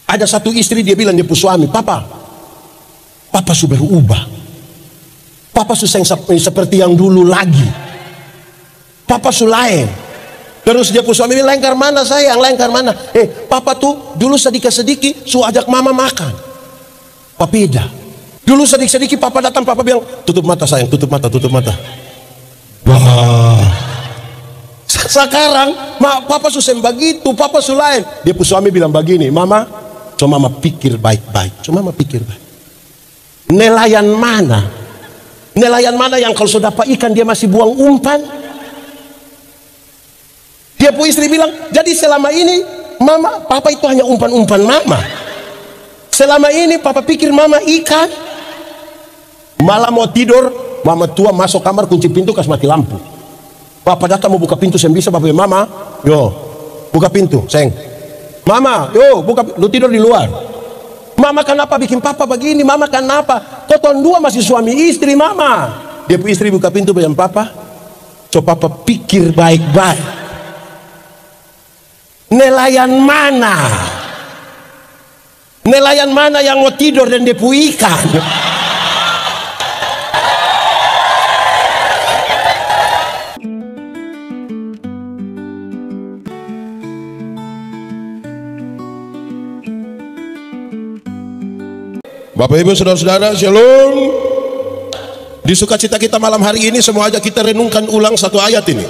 Ada satu istri dia bilang dia punya suami, Papa sudah berubah. Papa susah seperti yang dulu lagi. Papa sulain. Terus dia punya suami bilang, lengkar mana sayang, lengkar mana? Papa tuh dulu sedikit-sedikit su ajak mama makan. Papeda. Dulu sedikit-sedikit papa datang, papa bilang, tutup mata sayang, tutup mata, tutup mata. Wah. Sekarang papa susah begitu, papa sulain. Dia punya suami bilang begini, mama, coba mama pikir baik-baik. Coba mama pikir baik. Nelayan mana? Nelayan mana yang kalau sudah dapat ikan dia masih buang umpan? Dia punya istri bilang, jadi selama ini papa itu hanya umpan-umpan mama. Selama ini papa pikir mama ikan. Malam mau tidur, mama tua masuk kamar kunci pintu kasih mati lampu. Papa datang mau buka pintu saya bisa, papa bilang, mama, yo buka pintu, sayang. Mama, yo buka, lu tidur di luar. Mama kenapa bikin papa begini? Mama kenapa? Koton dua masih suami istri mama. Dia punya istri buka pintu bilang, papa, coba papa pikir baik-baik. Nelayan mana? Nelayan mana yang mau tidur dan dia punya ikan? Bapak Ibu Saudara-saudara, Shalom. Di sukacita kita malam hari ini semua aja kita renungkan ulang satu ayat ini.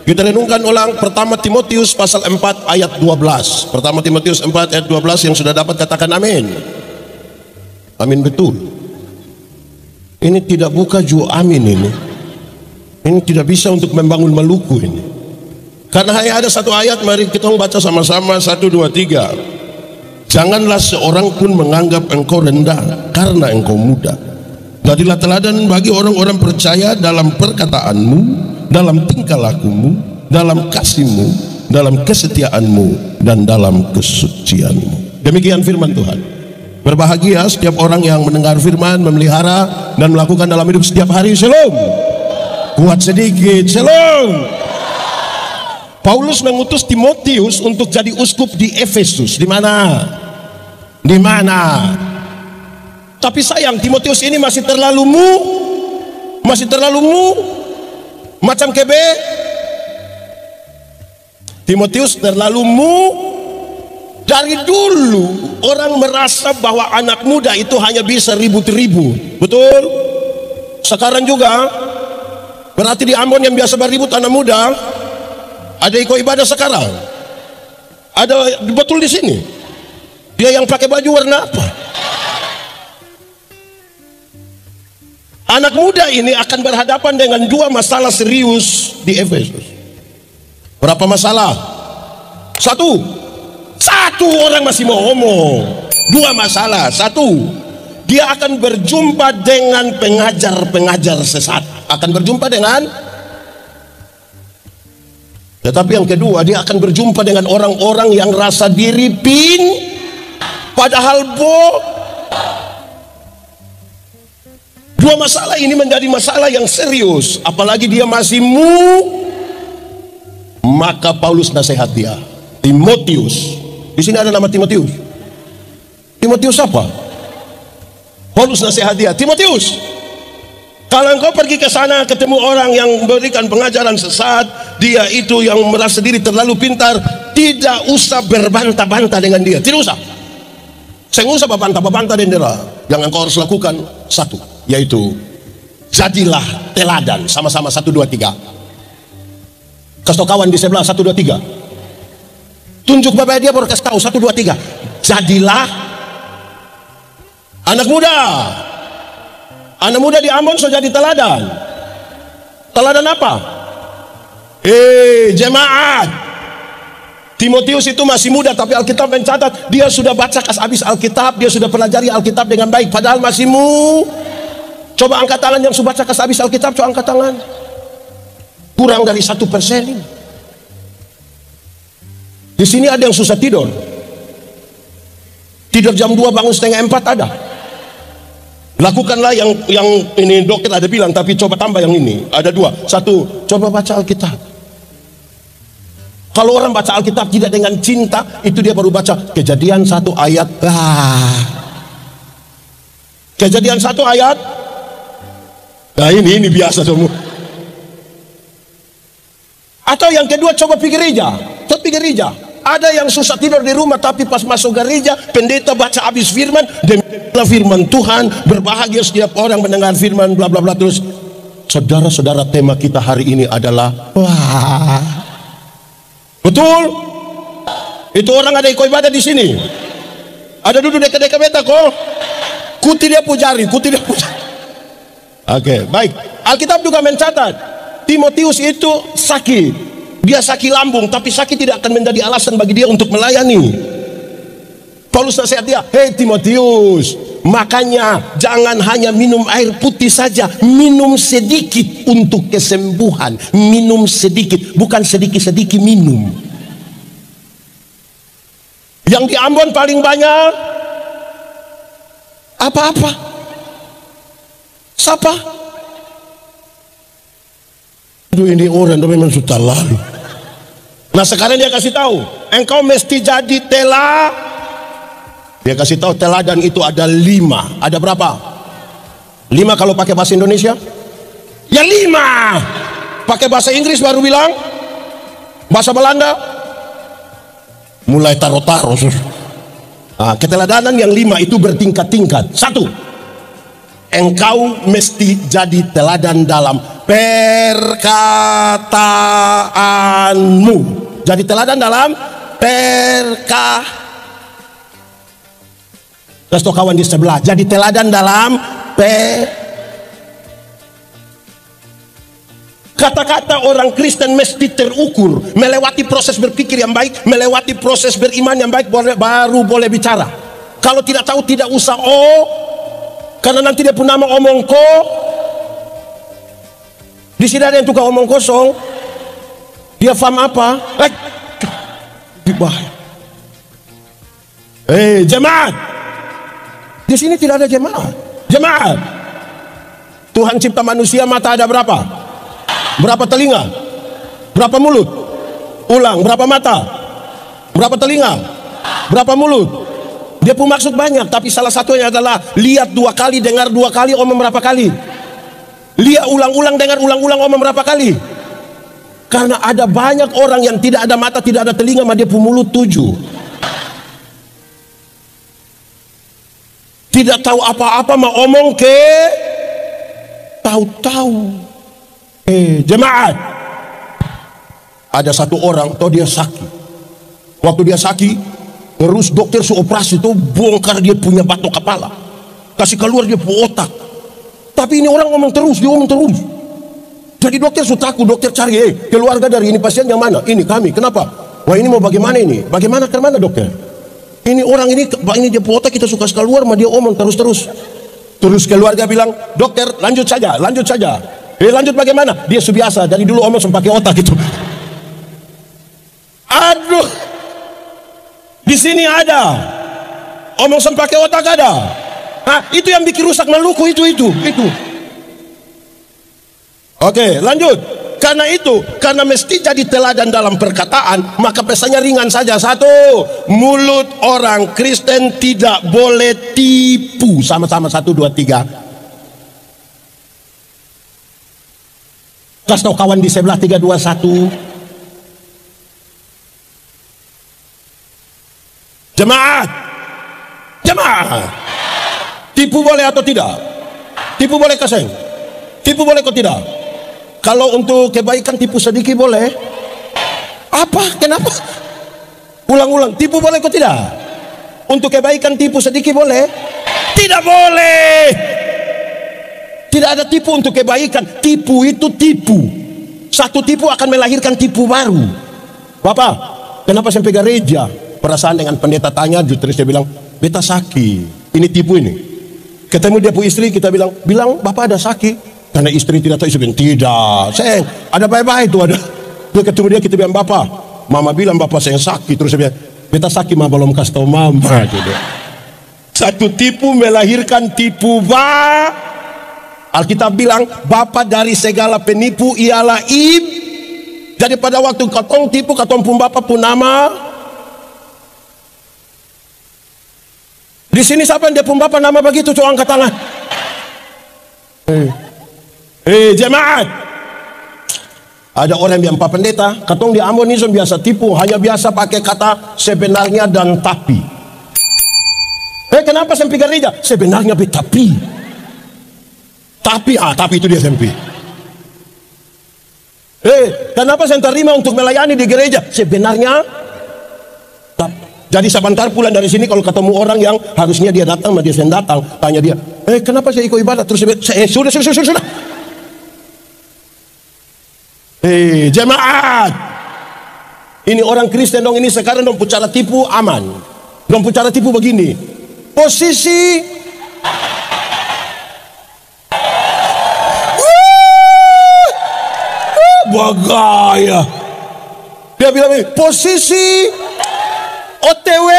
Kita renungkan ulang pertama Timotius pasal 4 ayat 12. Pertama Timotius 4 ayat 12 yang sudah dapat katakan amin. Amin betul. Ini tidak buka jua amin ini. Ini tidak bisa untuk membangun Maluku ini. Karena hanya ada satu ayat, mari kita baca sama-sama 1, 2, 3. Janganlah seorang pun menganggap engkau rendah karena engkau muda. Jadilah teladan bagi orang-orang percaya dalam perkataanmu, dalam tingkah lakumu, dalam kasihmu, dalam kesetiaanmu, dan dalam kesucianmu. Demikian firman Tuhan. Berbahagia setiap orang yang mendengar firman, memelihara dan melakukan dalam hidup setiap hari. Shalom. Kuat sedikit. Shalom. Paulus mengutus Timotius untuk jadi uskup di Efesus. Di mana? Di mana? Tapi sayang, Timotius ini masih terlalu macam kebe. Timotius terlalu dari dulu orang merasa bahwa anak muda itu hanya bisa ribut-ribut. Betul? Sekarang juga berarti di Ambon yang biasa berribut anak muda ada ikut ibadah sekarang. Ada betul di sini. Dia yang pakai baju warna apa? Anak muda ini akan berhadapan dengan dua masalah serius di Efesus. Berapa masalah? Satu orang masih mau ngomong. Dua masalah. Satu, dia akan berjumpa dengan pengajar-pengajar sesat. Akan berjumpa dengan. Tetapi yang kedua, dia akan berjumpa dengan orang-orang yang rasa diri padahal Dua masalah ini menjadi masalah yang serius, apalagi dia masih maka Paulus nasihat dia, Timotius. Di sini ada nama Timotius. Timotius apa? Paulus nasihat dia, Timotius, kalau engkau pergi ke sana ketemu orang yang memberikan pengajaran sesat, dia itu yang merasa diri terlalu pintar, tidak usah berbantah-bantah dengan dia. Tidak usah. Saya nggak usah berbantah-bantah dengan dia. Yang engkau harus lakukan satu, yaitu jadilah teladan. Sama-sama 1, 2, 3. Kasih tahu kawan di sebelah 1, 2, 3. Tunjuk bapak dia baru kasih tahu 1, 2, 3. Jadilah anak muda. Anak muda di Ambon sudah jadi teladan. Teladan apa? Jemaat. Timotius itu masih muda, tapi Alkitab mencatat dia sudah baca habis Alkitab, dia sudah pelajari Alkitab dengan baik, padahal masih Coba angkat tangan yang sudah baca habis Alkitab, coba angkat tangan. Kurang dari 1%. Di sini ada yang susah tidur. Tidur jam 2 bangun setengah 4 ada. Lakukanlah yang ini dokter ada bilang, tapi coba tambah yang ini. Ada 2. 1, coba baca Alkitab. Kalau orang baca Alkitab tidak dengan cinta, itu dia baru baca Kejadian 1 ayat. Kejadian 1 ayat. Nah ini biasa semua. Atau yang kedua, coba pergi gereja. Coba pergi gereja. Ada yang susah tidur di rumah, tapi pas masuk gereja, pendeta baca habis firman, demikianlah firman Tuhan, berbahagia setiap orang mendengar firman, bla bla bla. Terus, saudara-saudara, tema kita hari ini adalah wah. Betul? Itu orang ada ikut ibadah di sini. Ada duduk dekat-dekat beta kok. Kuti dia pujari, kuti dia pujari. Oke, baik. Alkitab juga mencatat Timotius itu sakit. Dia sakit lambung, tapi sakit tidak akan menjadi alasan bagi dia untuk melayani. Paulus nasihat dia, "Hei Timotius, makanya jangan hanya minum air putih saja, minum sedikit untuk kesembuhan. Minum sedikit, bukan sedikit-sedikit minum." Yang di Ambon paling banyak apa-apa? Siapa? Aduh, ini orang memang sudah lalu. Nah sekarang dia kasih tahu, engkau mesti jadi Dia kasih tahu teladan itu ada 5. Ada berapa? 5 kalau pakai bahasa Indonesia? Ya 5. Pakai bahasa Inggris baru bilang. Bahasa Belanda mulai taruh-taruh. Nah, keteladanan yang 5 itu bertingkat-tingkat. 1, engkau mesti jadi teladan dalam perkataanmu. Jadi teladan dalam Terus kawan di sebelah, jadi teladan dalam kata-kata orang Kristen mesti terukur, melewati proses berpikir yang baik, melewati proses beriman yang baik, baru boleh bicara. Kalau tidak tahu tidak usah karena nanti dia pun nama omong di sini ada yang tukang omong kosong, dia faham apa? Bahaya. Jemaat, di sini tidak ada jemaat. Jemaat, Tuhan cipta manusia, mata ada berapa? Berapa telinga? Berapa mulut? Ulang, berapa mata? Berapa telinga? Berapa mulut? Dia pun maksud banyak, tapi salah satunya adalah lihat 2 kali, dengar 2 kali, omong berapa kali? Lihat ulang-ulang, dengar ulang-ulang, omong berapa kali? Karena ada banyak orang yang tidak ada mata, tidak ada telinga, maka dia pun mulut 7. Tidak tahu apa-apa, mau omong tahu-tahu. Jemaat, ada satu orang, dia sakit. Waktu dia sakit, terus dokter operasi itu bongkar dia punya batok kepala, kasih keluar dia punya otak. Tapi ini orang ngomong terus, dia ngomong terus. Jadi dokter takut, dokter cari, keluarga dari ini pasien yang mana? Ini kami, kenapa? Wah ini mau bagaimana ini? Bagaimana ke mana dokter? Ini orang ini dia punya otak, kita suka keluar, mah dia ngomong terus. Terus keluarga bilang, dokter lanjut saja. Lanjut bagaimana? Dia biasa, dari dulu omong pakai otak itu. Aduh, di sini ada omong pakai otak ada. Itu yang bikin rusak maluku itu. Oke, lanjut. Karena mesti jadi teladan dalam perkataan, maka pesannya ringan saja. 1, mulut orang Kristen tidak boleh tipu. Sama-sama 1, 2, 3. Kasih tahu kawan di sebelah, 3, 2, 1. Jemaat. Tipu boleh atau tidak? Tipu boleh kaseng? Tipu boleh atau tidak? Kalau untuk kebaikan tipu sedikit boleh. Apa? Kenapa? Ulang-ulang, tipu boleh atau tidak? Untuk kebaikan tipu sedikit boleh? Tidak boleh. Tidak ada tipu untuk kebaikan. Tipu itu tipu. Satu tipu akan melahirkan tipu baru. Bapak, kenapa sampai gereja? Perasaan dengan pendeta tanya, terus dia bilang, beta sakit. Ini tipu ini. Ketemu dia punya istri, kita bilang, bapak ada sakit. Karena istri tidak tahu, istri bilang, tidak. Sayang, ada baik-baik itu ada. Dia ketemu dia, kita bilang, bapak. Mama bilang bapak saya sakit. Terus dia bilang, beta sakit mah belum kasih tahu mama. Gitu. Satu tipu melahirkan tipu Alkitab bilang, bapa dari segala penipu ialah Jadi pada waktu katong tipu, katong pun bapa pun nama. Di sini siapa yang dia pun bapa nama begitu? Coba angkat tangan. Jemaat. Ada orang yang Pak Pendeta, katong di Ambon ini biasa tipu, hanya biasa pakai kata sebenarnya dan tapi. Kenapa sempi gereja? Sebenarnya tapi. Tapi itu dia sempi. Kenapa saya terima untuk melayani di gereja? Sebenarnya jadi sebentar pulang dari sini kalau ketemu orang yang harusnya dia datang, dia sedang datang, tanya dia, kenapa saya ikut ibadah? Terus sudah. Jemaat, ini orang Kristen dong, ini sekarang dong cara tipu aman, dong cara tipu begini, posisi bagaya. Dia bilang posisi OTW.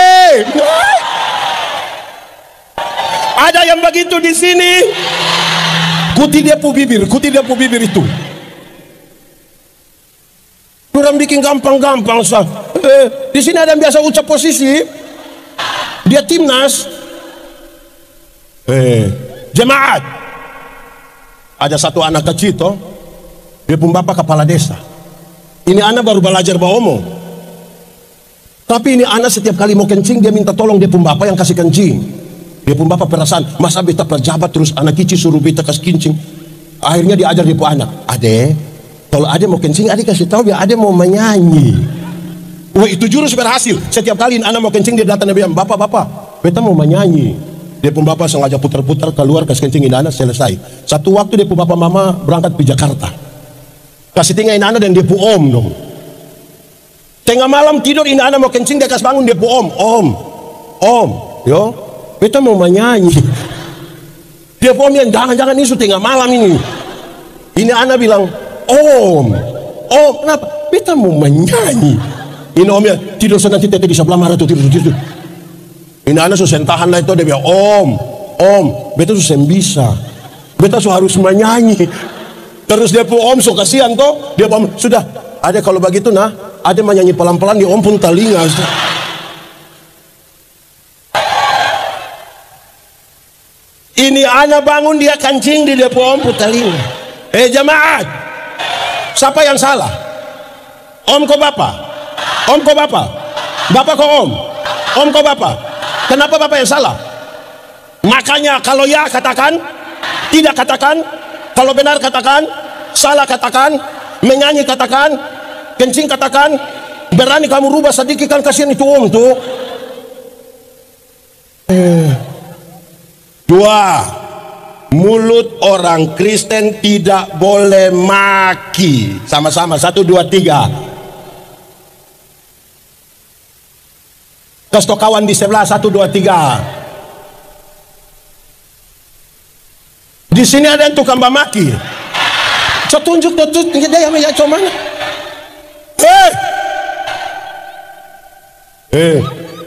Ada yang begitu di sini. Kuti dia pu bibir itu. Kurang bikin gampang-gampang sah. Di sini ada yang biasa ucap posisi. Dia timnas. Jemaat. Ada satu anak kecil toh. Dia pun bapak kepala desa. Ini anak baru belajar ngomong. Tapi ini anak setiap kali mau kencing dia minta tolong dia pun bapak yang kasih kencing. Dia pun bapak perasaan masa beta pejabat terus anak kecil suruh beta kasih kencing. Akhirnya diajar dia pun anak. Ade, kalau ade mau kencing ade kasih tahu biar ade mau menyanyi. Wah itu jurus berhasil. Setiap kali anak mau kencing dia datang dia bilang bapak beta mau menyanyi. Dia pun bapak sengaja putar-putar keluar kasih kencing ini anak selesai. Satu waktu dia pun bapak mama berangkat ke Jakarta. Kasih tinggal ini anak dan dia pu om dong. Tengah malam tidur ini anak mau kencing dia kasih bangun dia pu om, yo, beta mau menyanyi. Dia pu om yang jangan ini sudah tengah malam ini. Ini anak bilang om, kenapa? Beta mau menyanyi. Ini omnya tidur sana nanti tete di sebelah marah tuh tidur. Ini anak susah tahan lah itu dia bilang om, beta susah bisa, beta harus menyanyi. Terus dia pun om so kasihan toh, dia pun sudah ada kalau begitu nah, ada menyanyi pelan-pelan di om pun telinga. Ini anak bangun dia kancing di dia pun om pun telinga. Jemaat, siapa yang salah? Om kok bapak? Om kok bapak? Bapak kok om? Om kok bapak? Kenapa bapak yang salah? Makanya kalau ya katakan, tidak katakan. Kalau benar katakan, salah katakan, menyanyi katakan, kencing katakan, berani kamu rubah sedikit kan kasihan itu om tuh. Dua, mulut orang Kristen tidak boleh maki. Sama-sama, 1, 2, 3. Kasih kawan di sebelah 1, 2, 3. Di sini ada yang tukang bamaki. Saya tunjuk dia yang ya cuman.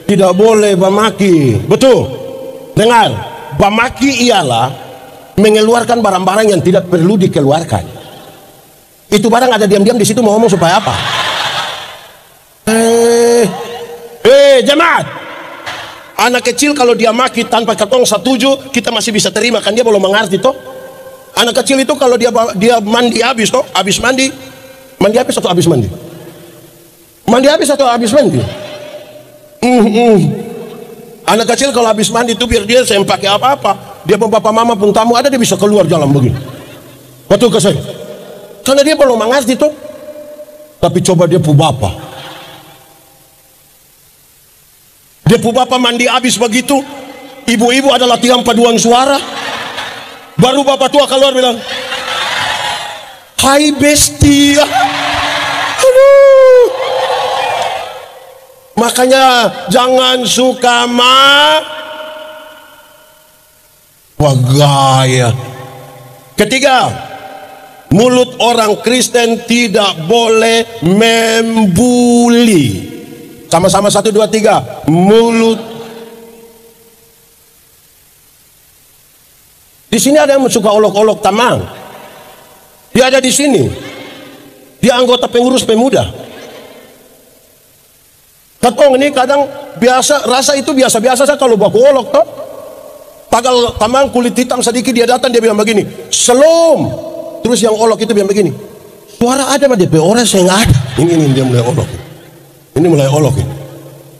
Tidak boleh bamaki. Betul. Dengar, bamaki ialah mengeluarkan barang-barang yang tidak perlu dikeluarkan. Itu barang ada diam-diam di situ mau ngomong supaya apa? Jemaat. Anak kecil kalau dia maki tanpa katong setuju kita masih bisa terima kan dia belum mengerti toh. Anak kecil itu kalau dia mandi habis toh, habis mandi habis atau habis mandi? Mandi habis atau habis mandi? Anak kecil kalau habis mandi itu biar dia saya pakai apa-apa, dia pun papa mama pun tamu ada dia bisa keluar jalan begini. Betul ke saya? Karena dia belum mengerti toh. Tapi coba dia pu bapak. Dia pu bapak mandi habis begitu, ibu-ibu ada latihan paduan suara. Baru bapak tua keluar bilang, hai bestia. Aduh. Makanya jangan suka gaya. Ketiga, mulut orang Kristen tidak boleh membuli. Sama-sama 1, 2, 3. Mulut. Di sini ada yang suka olok-olok tamang. Dia ada di sini. Dia anggota pengurus pemuda. Katong ini kadang biasa, rasa itu biasa-biasa saja kalau baku olok toh. Tagal tamang kulit hitam sedikit dia datang, dia bilang begini, "Shalom." Terus yang olok itu bilang begini, "Suara ada mah DP orang saya nggak ada." Ini dia mulai olok. Ini mulai olok ini.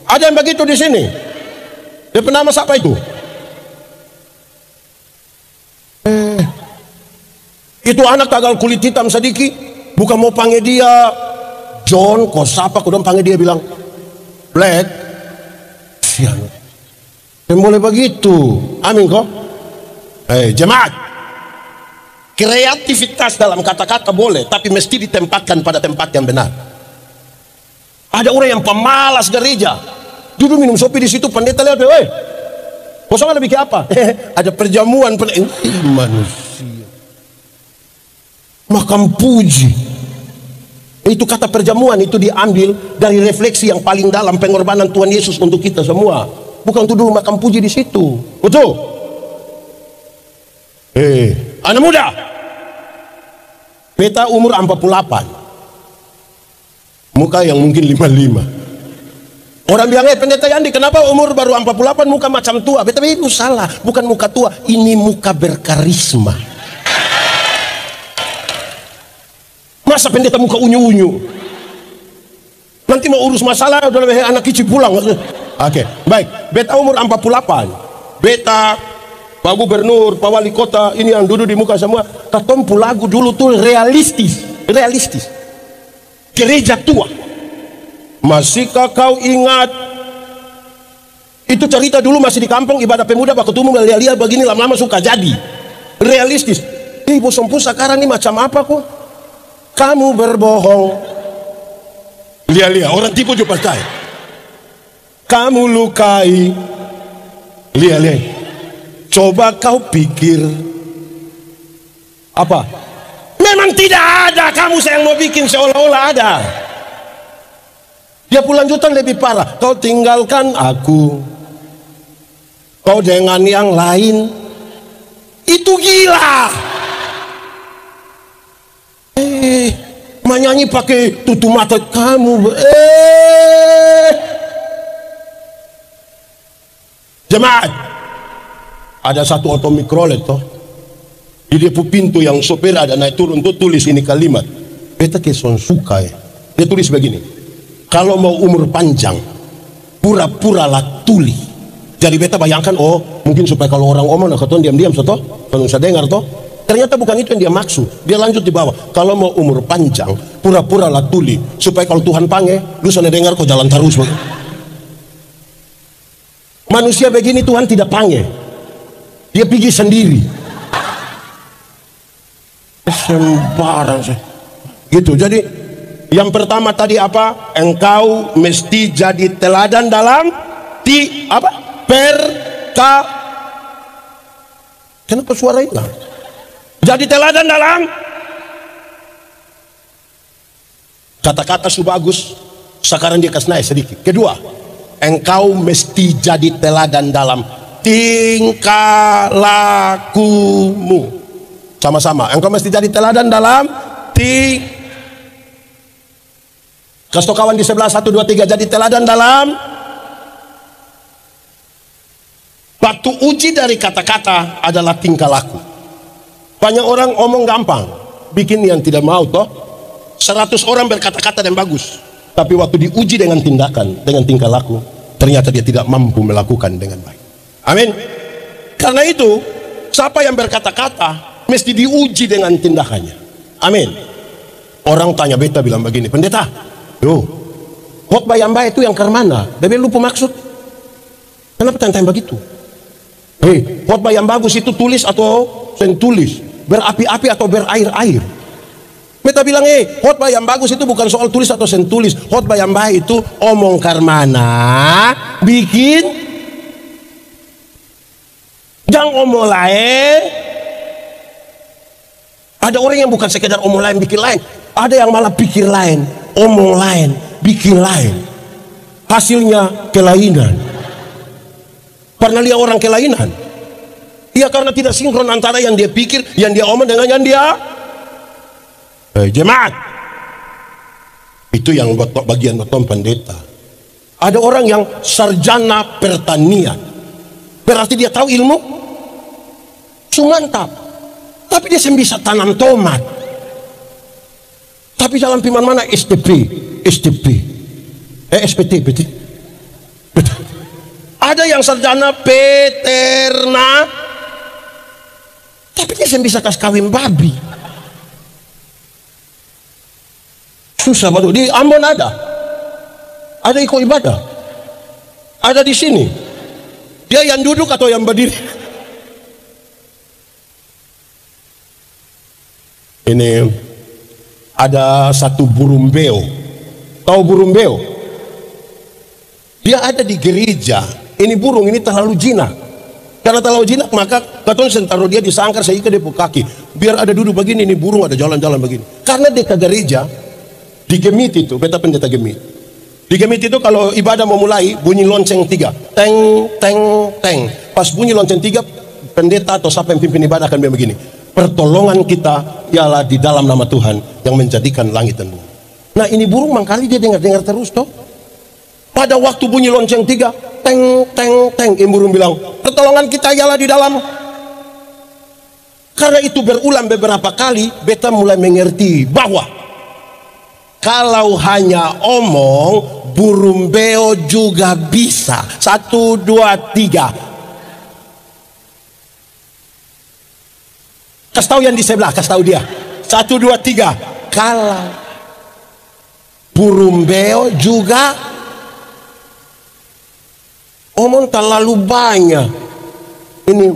Ada yang begitu di sini. Dia nama siapa itu? Itu anak tagal kulit hitam sedikit, bukan mau panggil dia John, kok siapa, kau panggil dia bilang Black. Siang. Boleh begitu. Amin kok. Jemaat. Kreativitas dalam kata-kata boleh, tapi mesti ditempatkan pada tempat yang benar. Ada orang yang pemalas gereja, duduk minum kopi di situ, pendeta lihat, kosong ada bikin apa? Ada perjamuan manusia. Makam puji. Itu kata perjamuan itu diambil dari refleksi yang paling dalam pengorbanan Tuhan Yesus untuk kita semua. Bukan untuk dulu makam puji di situ. Betul? Anak muda. Beta umur 48. Muka yang mungkin 55. Orang bilang, pendeta Yandi, kenapa umur baru 48 muka macam tua? Beta itu salah, bukan muka tua, ini muka berkarisma. Masa pendeta muka unyu-unyu? Nanti mau urus masalah udah lebih anak kecil pulang. Oke, baik. Beta umur 48. Beta, Pak Gubernur, Pak Wali Kota, ini yang duduk di muka semua. Katompu lagu dulu tuh realistis. Gereja tua. Masihkah kau ingat? Itu cerita dulu masih di kampung ibadah pemuda, Pak Ketemu lihat-lihat begini lama-lama suka jadi. Realistis. Bosompu sekarang ini macam apa kok? Kamu berbohong. Lihat-lihat, orang tipu juga percaya. Kamu lukai. Lihat-lihat. Coba kau pikir. Apa? Memang tidak ada. Kamu yang mau bikin seolah-olah ada. Dia lanjutan lebih parah. Kau tinggalkan aku. Kau dengan yang lain. Itu gila. Menyanyi pakai tutup mata kamu. Jemaat, ada satu auto mikrolet toh. Di dia pintu yang sopir ada naik turun tuh tulis ini kalimat. Beta keson suka ya. Dia tulis begini. Kalau mau umur panjang, pura-pura lah tuli. Jadi beta bayangkan, oh mungkin supaya kalau orang omong nak keton diam-diam toh, kalau bisa dengar toh. Ternyata bukan itu yang dia maksud. Dia lanjut di bawah. Kalau mau umur panjang, pura-pura lah tuli. Supaya kalau Tuhan panggil, lu sana dengar kok jalan terus. Manusia begini Tuhan tidak panggil. Dia pergi sendiri. Sembarang sih. Gitu. Jadi yang pertama tadi apa? Engkau mesti jadi teladan dalam Kenapa suara hilang? Jadi teladan dalam kata-kata bagus. Sekarang dia kasih naik sedikit. Kedua, engkau mesti jadi teladan dalam tingkah lakumu. Sama-sama. Engkau mesti jadi teladan dalam kasih kawan di sebelah 1, 2, 3. Jadi teladan dalam. Batu uji dari kata-kata adalah tingkah laku. Banyak orang omong gampang, bikin yang tidak mau toh. 100 orang berkata-kata dan bagus, tapi waktu diuji dengan tindakan, dengan tingkah laku, ternyata dia tidak mampu melakukan dengan baik. Amin. Karena itu, siapa yang berkata-kata mesti diuji dengan tindakannya. Amin. Orang tanya, beta bilang begini, pendeta, khotbah yang baik itu yang ke mana? Dia lupa maksud. Kenapa tanya-tanya begitu? Khotbah yang bagus itu tulis atau tulis? Berapi-api atau berair-air? Beta bilang, khotbah yang bagus itu bukan soal tulis atau sentulis. Khotbah yang baik itu omong karmana, bikin, jangan omong lain. Ada orang yang bukan sekedar omong lain, bikin lain. Ada yang malah pikir lain, omong lain, bikin lain. Hasilnya kelainan. Pernah lihat orang kelainan? Ya karena tidak sinkron antara yang dia pikir, yang dia omong dengan yang dia. Jemaat, Itu yang bagian beton pendeta. Ada orang yang sarjana pertanian, berarti dia tahu ilmu mantap, tapi dia bisa tanam tomat. Tapi dalam firman mana SPT. Ada yang sarjana peternak, tapi dia bisa kasih kawin babi. Susah baru di Ambon ada ikut ibadah, ada di sini. Dia yang duduk atau yang berdiri? Ini ada satu burung beo. Tahu burung beo? Dia ada di gereja. Ini burung ini terlalu jinak. Karena terlalu jinak maka katong taruh dia di sangkar sehingga dia kaki. Biar ada duduk begini, ini burung ada jalan-jalan begini. Karena dekat gereja di Gemit itu, beta pendeta Gemit. Di Gemit itu kalau ibadah mau mulai bunyi lonceng 3, teng teng teng. Pas bunyi lonceng 3, pendeta atau siapa yang pimpin ibadah akan bilang begini, pertolongan kita ialah di dalam nama Tuhan yang menjadikan langit dan bumi. Nah ini burung mangkali dia dengar terus toh. Pada waktu bunyi lonceng 3, teng teng teng, ini burung bilang pertolongan kita ialah di dalam. Karena itu berulang beberapa kali, beta mulai mengerti bahwa kalau hanya omong, burung beo juga bisa. 1, 2, 3. Kasih tahu yang di sebelah, kasih tahu dia. 1, 2, 3. Kalau burung beo juga omong terlalu banyak. Ini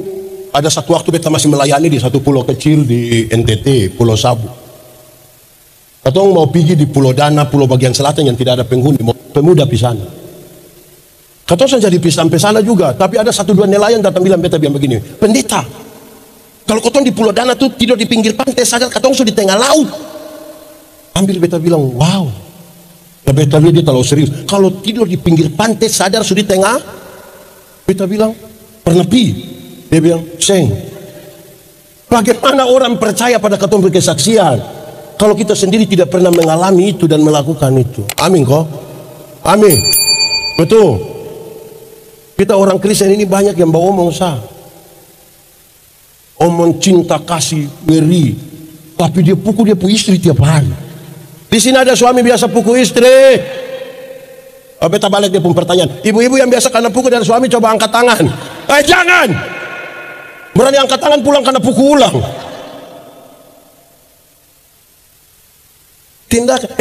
ada satu waktu beta masih melayani di satu pulau kecil di NTT, Pulau Sabu. Katong mau pergi di Pulau Dana, pulau bagian selatan yang tidak ada penghuni, mau pemuda di sana. Katong saja di sampai sana juga, tapi ada 1-2 nelayan datang bilang beta bilang begini, pendeta, kalau katong di Pulau Dana tuh tidur di pinggir pantai, sadar katong sudah di tengah laut. Ambil beta bilang, wow. Ya beta lihat dia terlalu serius. Kalau tidur di pinggir pantai, sadar sudah di tengah. Beta bilang, pernah pi. Dia bilang, seng. Bagaimana orang percaya pada katong berkesaksian? Kalau kita sendiri tidak pernah mengalami itu dan melakukan itu. Amin kok. Amin. Betul. Kita orang Kristen ini banyak yang bawa omong sah. Omong cinta kasih ngeri. Tapi dia pukul dia pukul istri tiap hari. Di sini ada suami biasa pukul istri. Beta balik dia pun pertanyaan. Ibu-ibu yang biasa karena pukul dari suami coba angkat tangan. Jangan. Berani angkat tangan pulang karena pukul ulang. Tindakan,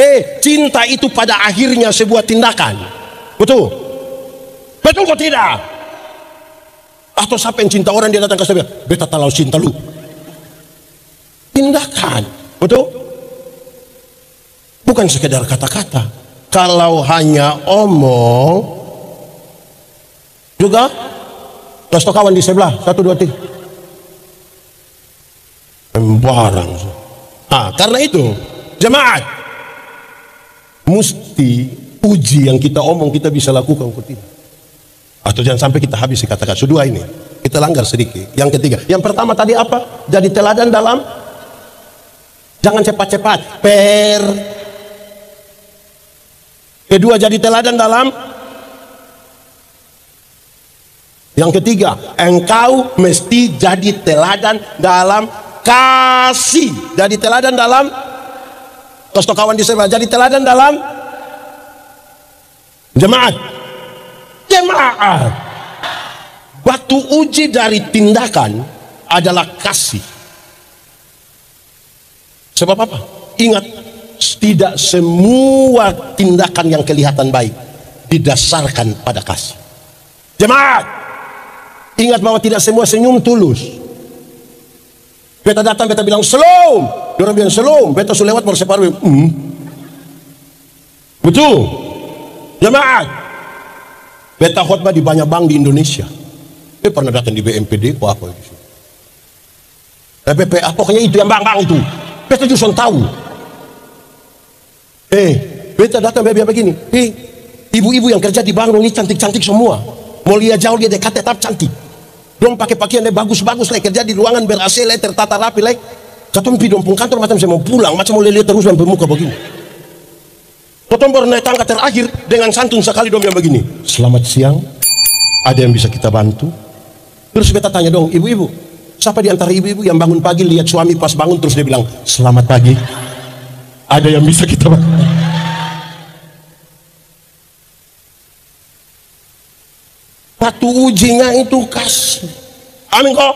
cinta itu pada akhirnya sebuah tindakan. Betul? Betul kok tidak? Atau siapa yang cinta orang dia datang ke saya, beta terlalu cinta lu. Tindakan. Betul? Bukan sekedar kata-kata. Kalau hanya omong juga, terus kawan di sebelah 1, 2, 3 embarang. Karena itu jemaat mesti uji yang kita omong kita bisa lakukan atau tidak. Atau jangan sampai kita habis kata-kata. Kedua ini kita langgar sedikit. Yang ketiga, yang pertama tadi apa? Jadi teladan dalam, jangan cepat-cepat. Kedua, jadi teladan dalam. Yang ketiga, engkau mesti jadi teladan dalam kasih. Jadi teladan dalam, terus kawan di sebelah, jadi teladan dalam jemaat. Batu uji dari tindakan adalah kasih. Sebab apa? Ingat, tidak semua tindakan yang kelihatan baik didasarkan pada kasih. Jemaat, ingat bahwa tidak semua senyum tulus. Beta datang, beta bilang shalom, orang bilang shalom, beta sudah lewat baru separuh. Betul. Jemaat, beta khotbah di banyak bank di Indonesia. Beta pernah datang di BMPD, apa itu? BPA, pokoknya itu yang bank-bank itu. Beta justru tahu. Beta datang beta begini. Ibu-ibu yang kerja di bank ini cantik-cantik semua. Mau lihat jauh dia dekat tetap cantik. Dong pakai pakaian bagus-bagus lah, kerja di ruangan ber-AC lah, tertata rapi lah. Katong pi dong pun kantor macam saya mau pulang, macam mau lihat terus dan pemuka begini. Potong baru naik tangga terakhir dengan santun sekali dong yang begini. Selamat siang, ada yang bisa kita bantu? Terus beta tanya dong, ibu-ibu, siapa di antara ibu-ibu yang bangun pagi lihat suami pas bangun terus dia bilang, selamat pagi, ada yang bisa kita bantu? Batu ujinya itu kasih. Amin kok?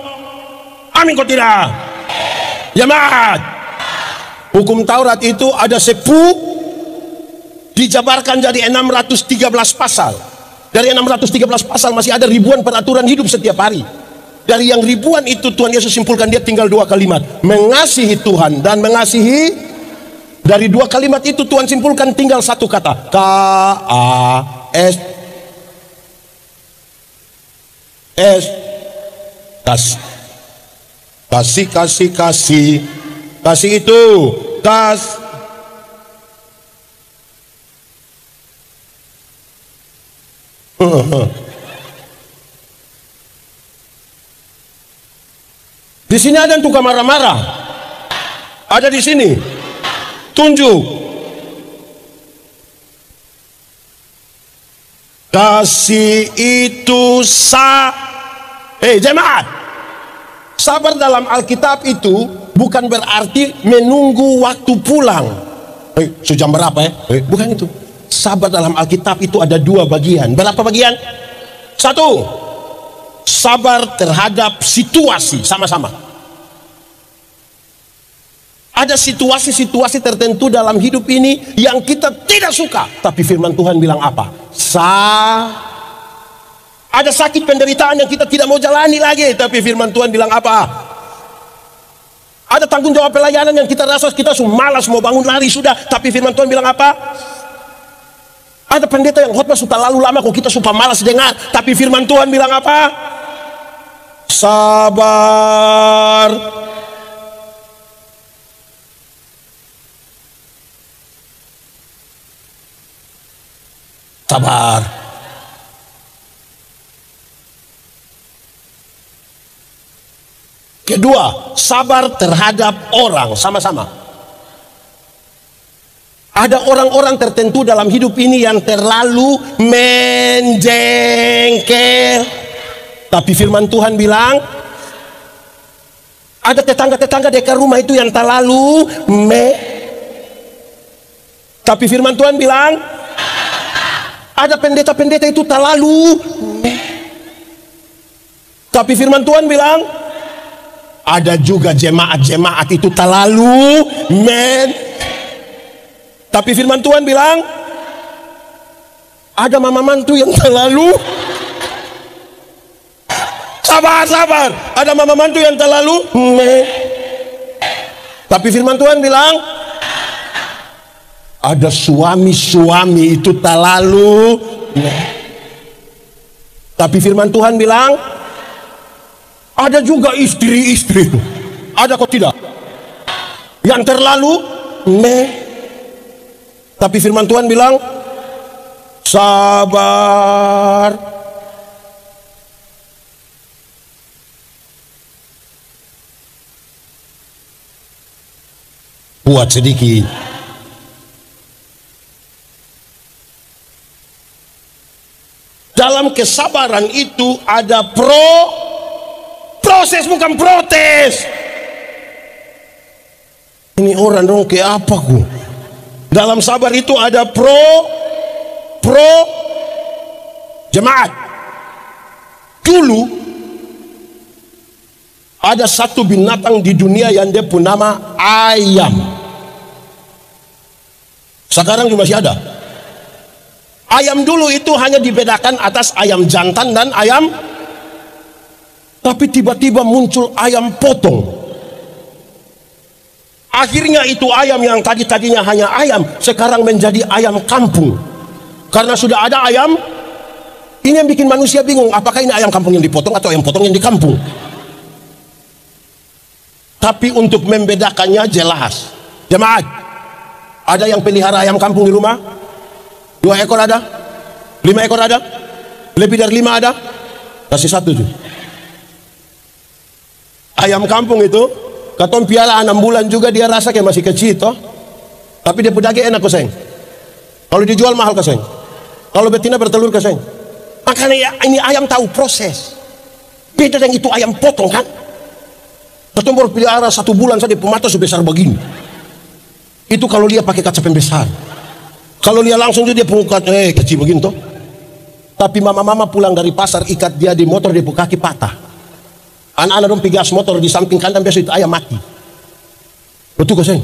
Amin kok tidak? Jemaat, hukum Taurat itu ada 10 dijabarkan jadi 613 pasal. Dari 613 pasal masih ada ribuan peraturan hidup setiap hari. Dari yang ribuan itu Tuhan Yesus simpulkan dia tinggal 2 kalimat, mengasihi Tuhan dan mengasihi. Dari 2 kalimat itu Tuhan simpulkan tinggal 1 kata, K-A-S. Kasih itu di sini ada yang tukang marah-marah, ada di sini tunjuk kasih itu jemaat, sabar dalam Alkitab itu bukan berarti menunggu waktu pulang. Sejam berapa ya? Bukan itu. Sabar dalam Alkitab itu ada 2 bagian. Berapa bagian? 1, sabar terhadap situasi, sama-sama. Ada situasi-situasi tertentu dalam hidup ini yang kita tidak suka, tapi firman Tuhan bilang apa? Ada sakit penderitaan yang kita tidak mau jalani lagi, tapi firman Tuhan bilang apa? Ada tanggung jawab pelayanan yang kita rasa kita malas mau bangun lari sudah, tapi firman Tuhan bilang apa? Ada pendeta yang khotbah sudah lalu lama kok kita suka malas dengar, tapi firman Tuhan bilang apa? Sabar. Sabar. Kedua, sabar terhadap orang, sama-sama. Ada orang-orang tertentu dalam hidup ini yang terlalu menjengkel, tapi firman Tuhan bilang ada tetangga-tetangga dekat rumah itu yang terlalu tapi firman Tuhan bilang ada pendeta-pendeta itu terlalu tapi firman Tuhan bilang ada juga jemaat-jemaat itu terlalu tapi firman Tuhan bilang ada mama mantu yang terlalu sabar. Ada mama mantu yang terlalu tapi firman Tuhan bilang ada suami-suami itu terlalu tapi firman Tuhan bilang ada juga istri-istri, ada kok tidak yang terlalu tapi firman Tuhan bilang sabar. Buat sedikit. Dalam kesabaran itu ada proses bukan protes. Ini orang dong kayak apa ku? Dalam sabar itu ada jemaat. Dulu ada satu binatang di dunia yang dia punya nama ayam. Sekarang juga masih ada. Ayam dulu itu hanya dibedakan atas ayam jantan dan ayam, tapi tiba-tiba muncul ayam potong. Akhirnya itu ayam yang tadinya hanya ayam sekarang menjadi ayam kampung. Karena sudah ada ayam. Ini yang bikin manusia bingung, apakah ini ayam kampung yang dipotong atau ayam potong yang di kampung. Tapi untuk membedakannya jelas. Jemaat, ada yang pelihara ayam kampung di rumah? 2 ekor ada? 5 ekor ada? Lebih dari 5 ada? Kasih 1 tuh. Ayam kampung itu katong piala 6 bulan juga dia rasa kayak masih kecil toh. Tapi dia pedaging enak koseng. Kalau dijual mahal kaseng. Kalau betina bertelur kaseng. Makanya ya, ini ayam tahu proses. Beda dengan itu ayam potong kan. Satu baru pelihara 1 bulan saja pemata sebesar begini. Itu kalau dia pakai kaca pembesar. Kalau dia langsung dia pungkat kecil begini toh. Tapi mama-mama pulang dari pasar ikat dia di motor dia kaki patah. Anak-anak dong gas motor di samping kandang biasa itu ayam mati. Betul kaseng.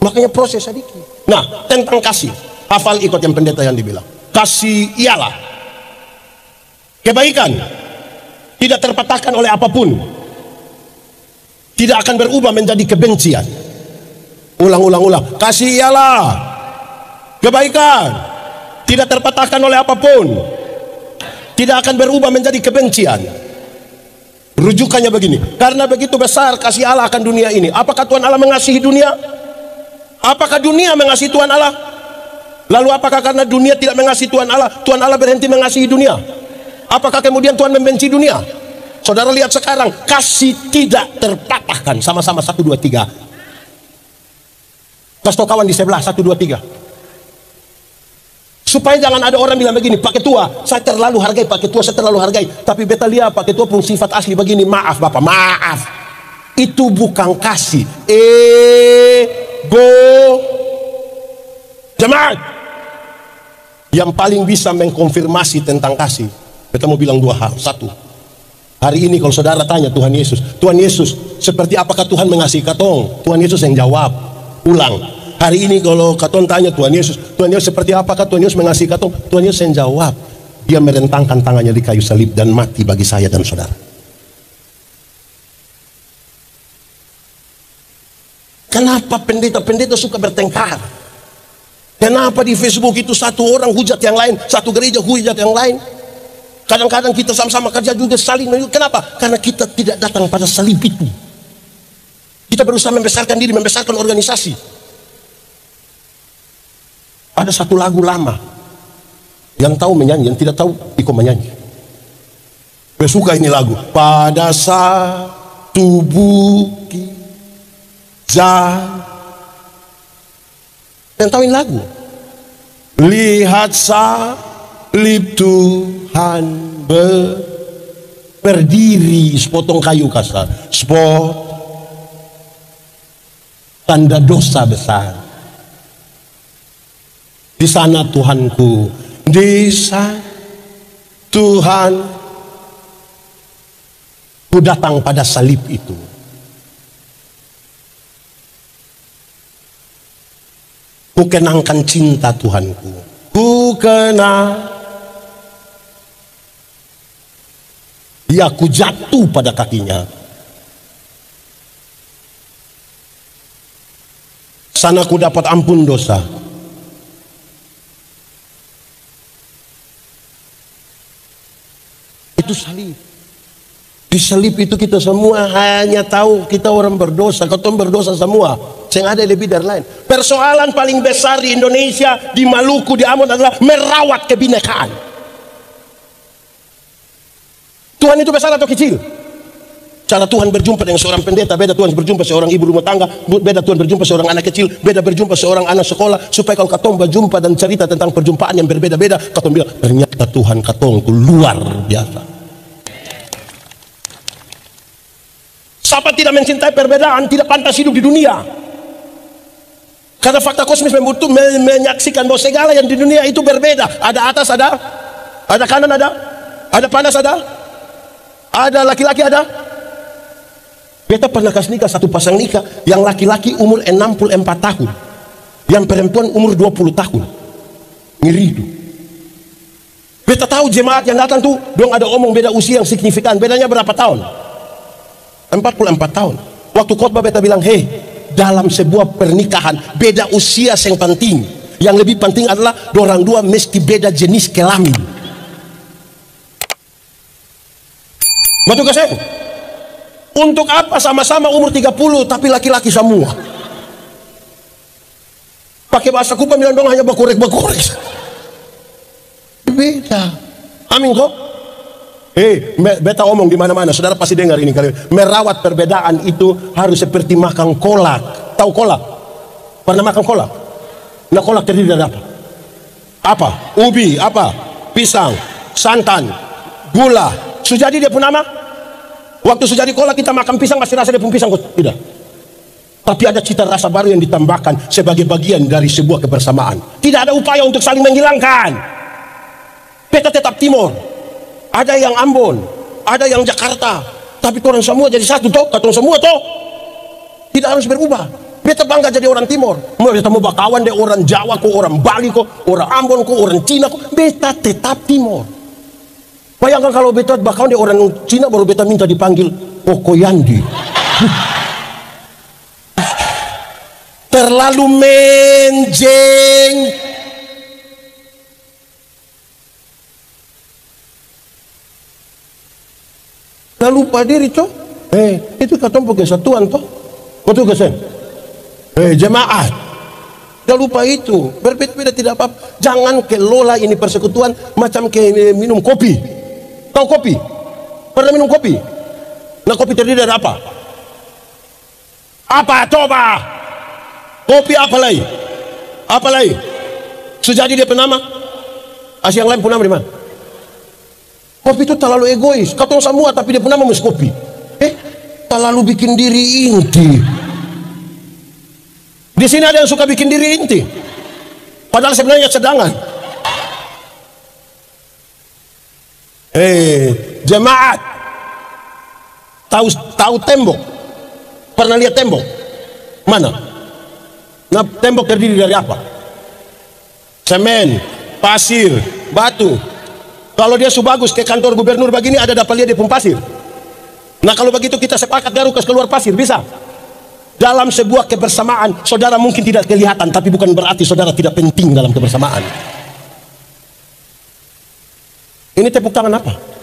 Makanya proses sedikit. Nah, tentang kasih. Hafal ikut yang pendeta yang dibilang. Kasih ialah kebaikan, tidak terpatahkan oleh apapun, tidak akan berubah menjadi kebencian. Ulang. Kasih ialah kebaikan, tidak terpatahkan oleh apapun, tidak akan berubah menjadi kebencian. Rujukannya begini, karena begitu besar kasih Allah akan dunia ini. Apakah Tuhan Allah mengasihi dunia? Apakah dunia mengasihi Tuhan Allah? Lalu apakah karena dunia tidak mengasihi Tuhan Allah berhenti mengasihi dunia? Apakah kemudian Tuhan membenci dunia? Saudara lihat sekarang, kasih tidak terpatahkan. Sama-sama 1, 2, 3. Kasih kawan di sebelah 1, 2, 3. Supaya jangan ada orang bilang begini, Pak Ketua, saya terlalu hargai Pak Ketua, saya terlalu hargai. Tapi beta lihat Pak Ketua pun sifat asli begini. Maaf Bapak, maaf. Itu bukan kasih. Jemaat yang paling bisa mengkonfirmasi tentang kasih, kita mau bilang 2 hal. 1, hari ini kalau saudara tanya Tuhan Yesus seperti apakah Tuhan mengasihi katong? Tuhan Yesus yang jawab. Ulang, hari ini kalau katong tanya Tuhan Yesus seperti apakah Tuhan Yesus mengasihi katong? Tuhan Yesus yang jawab. Dia merentangkan tangannya di kayu salib dan mati bagi saya dan saudara. Kenapa pendeta-pendeta suka bertengkar? Kenapa di Facebook itu satu orang hujat yang lain, satu gereja hujat yang lain? Kadang-kadang kita sama-sama kerja juga saling. Kenapa? Karena kita tidak datang pada salib itu. Kita berusaha membesarkan diri, membesarkan organisasi. Ada satu lagu lama, yang tahu menyanyi, yang tidak tahu ikut menyanyi. Saya suka ini lagu. Pada satu bukit yang tahu ini lagu. Lihat salib Tuhan berdiri, sepotong kayu kasar, tanda dosa besar. Di sana Tuhanku, di sana Tuhan, ku datang pada salib itu. Ku kenangkan cinta Tuhanku. Ku kenang. Ya, ku jatuh pada kakinya. Sana ku dapat ampun dosa. Itu salib. Di salib itu kita semua hanya tahu kita orang berdosa, kita berdosa semua. Saya ada lebih dari lain. Persoalan paling besar di Indonesia, di Maluku, di Ambon adalah merawat kebinekaan. Tuhan itu besar atau kecil? Cara Tuhan berjumpa dengan seorang pendeta beda, Tuhan berjumpa seorang ibu rumah tangga beda, Tuhan berjumpa seorang anak kecil beda, berjumpa seorang anak sekolah. Supaya kalau katong berjumpa dan cerita tentang perjumpaan yang berbeda-beda, katong bilang ternyata Tuhan katong itu luar biasa. Siapa tidak mencintai perbedaan tidak pantas hidup di dunia. Karena fakta kosmis menyaksikan bahwa segala yang di dunia itu berbeda. Ada atas, ada kanan, ada panas, ada laki-laki, ada. Beta pernah kasih nikah satu pasang nikah, yang laki-laki umur 64 tahun, yang perempuan umur 20 tahun. Ngeri itu. Beta tahu jemaat yang datang tuh, dong ada omong beda usia yang signifikan. Bedanya berapa tahun? 44 tahun. Waktu khotbah beta bilang, dalam sebuah pernikahan beda usia yang penting. Yang lebih penting adalah dorang dua mesti beda jenis kelamin. Betul gak saya? Untuk apa sama-sama umur 30 tapi laki-laki semua? Pakai bahasa Kupa bilang dong hanya bakurek-bakurek. Beda. Amin kok? Beta omong di mana-mana, saudara pasti dengar ini kali. Merawat perbedaan itu harus seperti makan kolak. Tahu kolak? Pernah makan kolak? Nah, kolak terdiri dari apa? Apa? Ubi, apa? Pisang, santan, gula. Sujadi dia pun nama. Waktu sujadi kola kita makan pisang masih rasa dia pun pisang, tidak. Tapi ada cita rasa baru yang ditambahkan sebagai bagian dari sebuah kebersamaan. Tidak ada upaya untuk saling menghilangkan. Beta tetap Timor. Ada yang Ambon, ada yang Jakarta. Tapi orang semua jadi satu toh, katong semua toh. Tidak harus berubah. Beta bangga jadi orang Timor. Mau beta mau bakawan deh orang Jawa kok, orang Bali kok, orang Ambon kok, orang Cina kok. Beta tetap Timor. Bayangkan kalau beta bakawan deh orang Cina baru beta minta dipanggil Okoyandi. Terlalu menjeng. Nggak lupa diri toh. Itu katong kesatuan toh. Betul kesen. Jemaat. Nggak lupa itu. Berbeda-beda tidak apa-apa. Jangan kelola ini persekutuan macam kayak minum kopi. Tahu kopi? Pernah minum kopi? Nah, kopi terdiri dari apa? Apa coba? Kopi apa lagi? Apa lagi? Sejadi dia penama. Yang lain pun nama di mana? Kopi itu terlalu egois. Katong semua tapi dia pun nama mesti kopi. Terlalu bikin diri inti. Di sini ada yang suka bikin diri inti. Padahal sebenarnya cadangan. Jemaat. Tahu tembok? Pernah lihat tembok? Mana? Nah, tembok terdiri dari apa? Semen, pasir, batu. Kalau dia bagus ke kantor gubernur begini ada dapat lihat dia pun pasir. Nah, kalau begitu kita sepakat garukas keluar pasir, bisa? Dalam sebuah kebersamaan, saudara mungkin tidak kelihatan, tapi bukan berarti saudara tidak penting dalam kebersamaan. Ini tepuk tangan apa?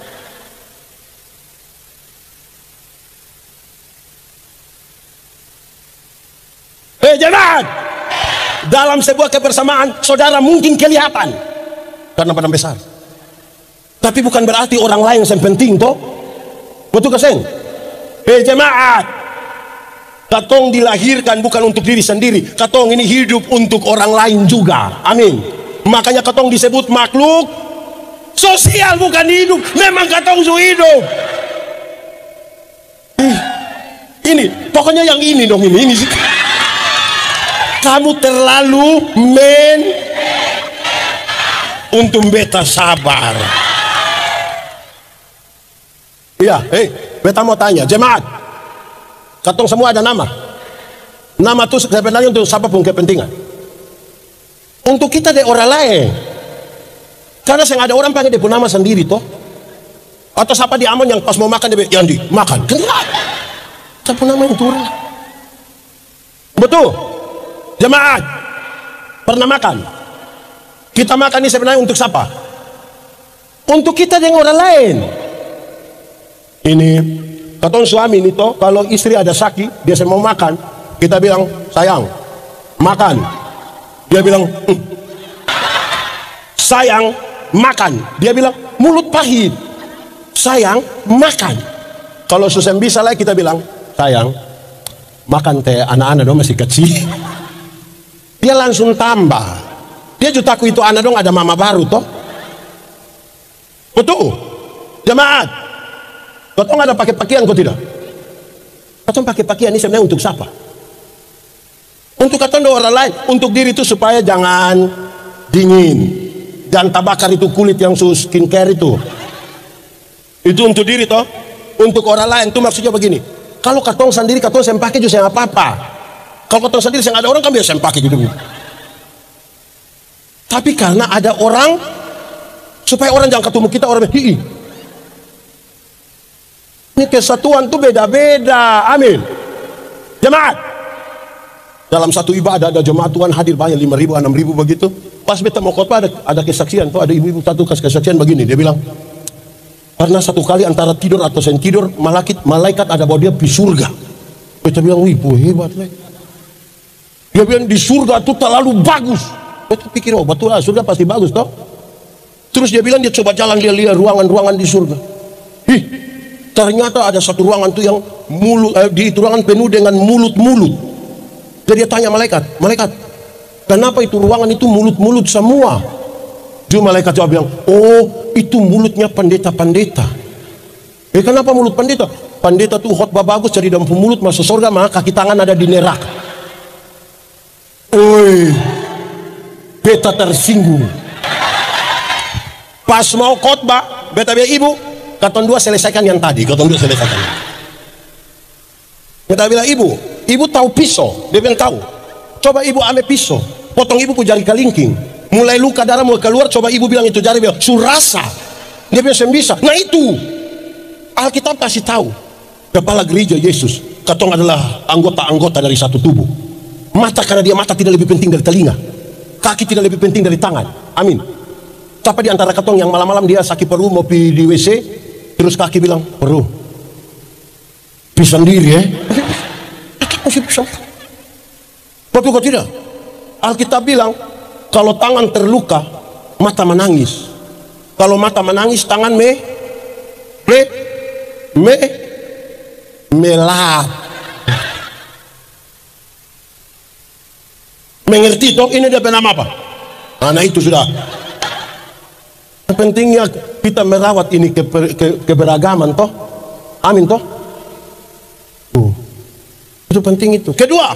Jemaat, dalam sebuah kebersamaan saudara mungkin kelihatan karena badan besar, tapi bukan berarti orang lain yang penting toh. Betul keseng? Jemaat, katong dilahirkan bukan untuk diri sendiri. Katong ini hidup untuk orang lain juga. Amin. Makanya katong disebut makhluk sosial, bukan hidup. Memang katong su hidup. Ini pokoknya yang ini dong, ini sih. Kamu terlalu untuk beta sabar. Iya, beta mau tanya, jemaat. Katong semua ada nama. Nama itu sebenarnya untuk siapa pun kepentingan. Untuk kita deh orang lain. Karena yang ada orang pakai dia pun nama sendiri toh. Atau siapa di Ambon yang pas mau makan dia Yandi makan. Kenapa? Siapa nama itu orang? Betul. Jemaat, pernah makan? Kita makan ini sebenarnya untuk siapa? Untuk kita dengan orang lain. Ini katong suami ini toh, kalau istri ada sakit, dia mau makan, kita bilang sayang, makan. Dia bilang sayang, makan. Dia bilang mulut pahit. Sayang, makan. Kalau susah bisa lah kita bilang sayang, makan teh anak-anak dong masih kecil. Dia langsung tambah. Dia jutaku itu anak dong ada mama baru toh. Betul. Jemaat, katong ada pakai pakaian kok tidak? Katong pakai pakaian ini sebenarnya untuk siapa? Untuk katong orang lain. Untuk diri itu supaya jangan dingin, jangan tabakar itu kulit yang skincare itu. Itu untuk diri toh. Untuk orang lain itu maksudnya begini. Kalau katong sendiri katong saya pakai juga apa-apa. Kalau katong sendiri yang ada orang kan biasa pakai gitu. Tapi karena ada orang, supaya orang jangan ketemu kita orang ini kesatuan tuh beda-beda. Amin. Jemaat, dalam satu ibadah ada jemaat Tuhan hadir banyak 5.000, 6.000 begitu. Pas beta mau khotbah ada kesaksian tuh, ada ibu-ibu satu kesaksian begini. Dia bilang karena satu kali antara tidur atau sen tidur malaikat ada bawa dia di surga. Beta bilang wih hebat lah. Dia bilang di surga itu terlalu bagus. Beta pikir betul lah surga pasti bagus toh. Terus dia bilang dia coba jalan, dia lihat ruangan-ruangan di surga. Ternyata ada satu ruangan tuh yang di ruangan penuh dengan mulut-mulut. Jadi dia tanya malaikat, kenapa itu ruangan itu mulut-mulut semua? Dia malaikat jawab bilang, oh itu mulutnya pendeta-pendeta. Kenapa mulut pendeta? Pendeta tuh khotbah bagus, jadi dalam mulut masuk surga, maka kaki tangan ada di neraka. Oi, beta tersinggung. Pas mau khotbah, beta bilang, ibu, katong dua selesaikan yang tadi, katong dua selesaikan. Beta bilang, ibu tahu pisau? Dia bilang tahu. Coba ibu ambil pisau, potong ibu ku jari kalingking. Mulai luka darah mau keluar, coba ibu bilang itu jari, bilang surasa. Dia bilang bisa. Nah itu Alkitab kasih tahu, kepala gereja Yesus, katong adalah anggota-anggota dari satu tubuh. Mata karena dia mata tidak lebih penting dari telinga, kaki tidak lebih penting dari tangan. Amin. Siapa di antara katong yang malam-malam dia sakit perut mau pergi di WC, terus kaki bilang perlu pisah sendiri ya? Masih pisah. Betul kok tidak? Alkitab bilang, kalau tangan terluka, mata menangis. Kalau mata menangis, tangan melap. Mengerti toh? Ini dia nama apa? Nah itu sudah. Pentingnya kita merawat ini keberagaman toh. Amin toh. Itu penting itu. Kedua,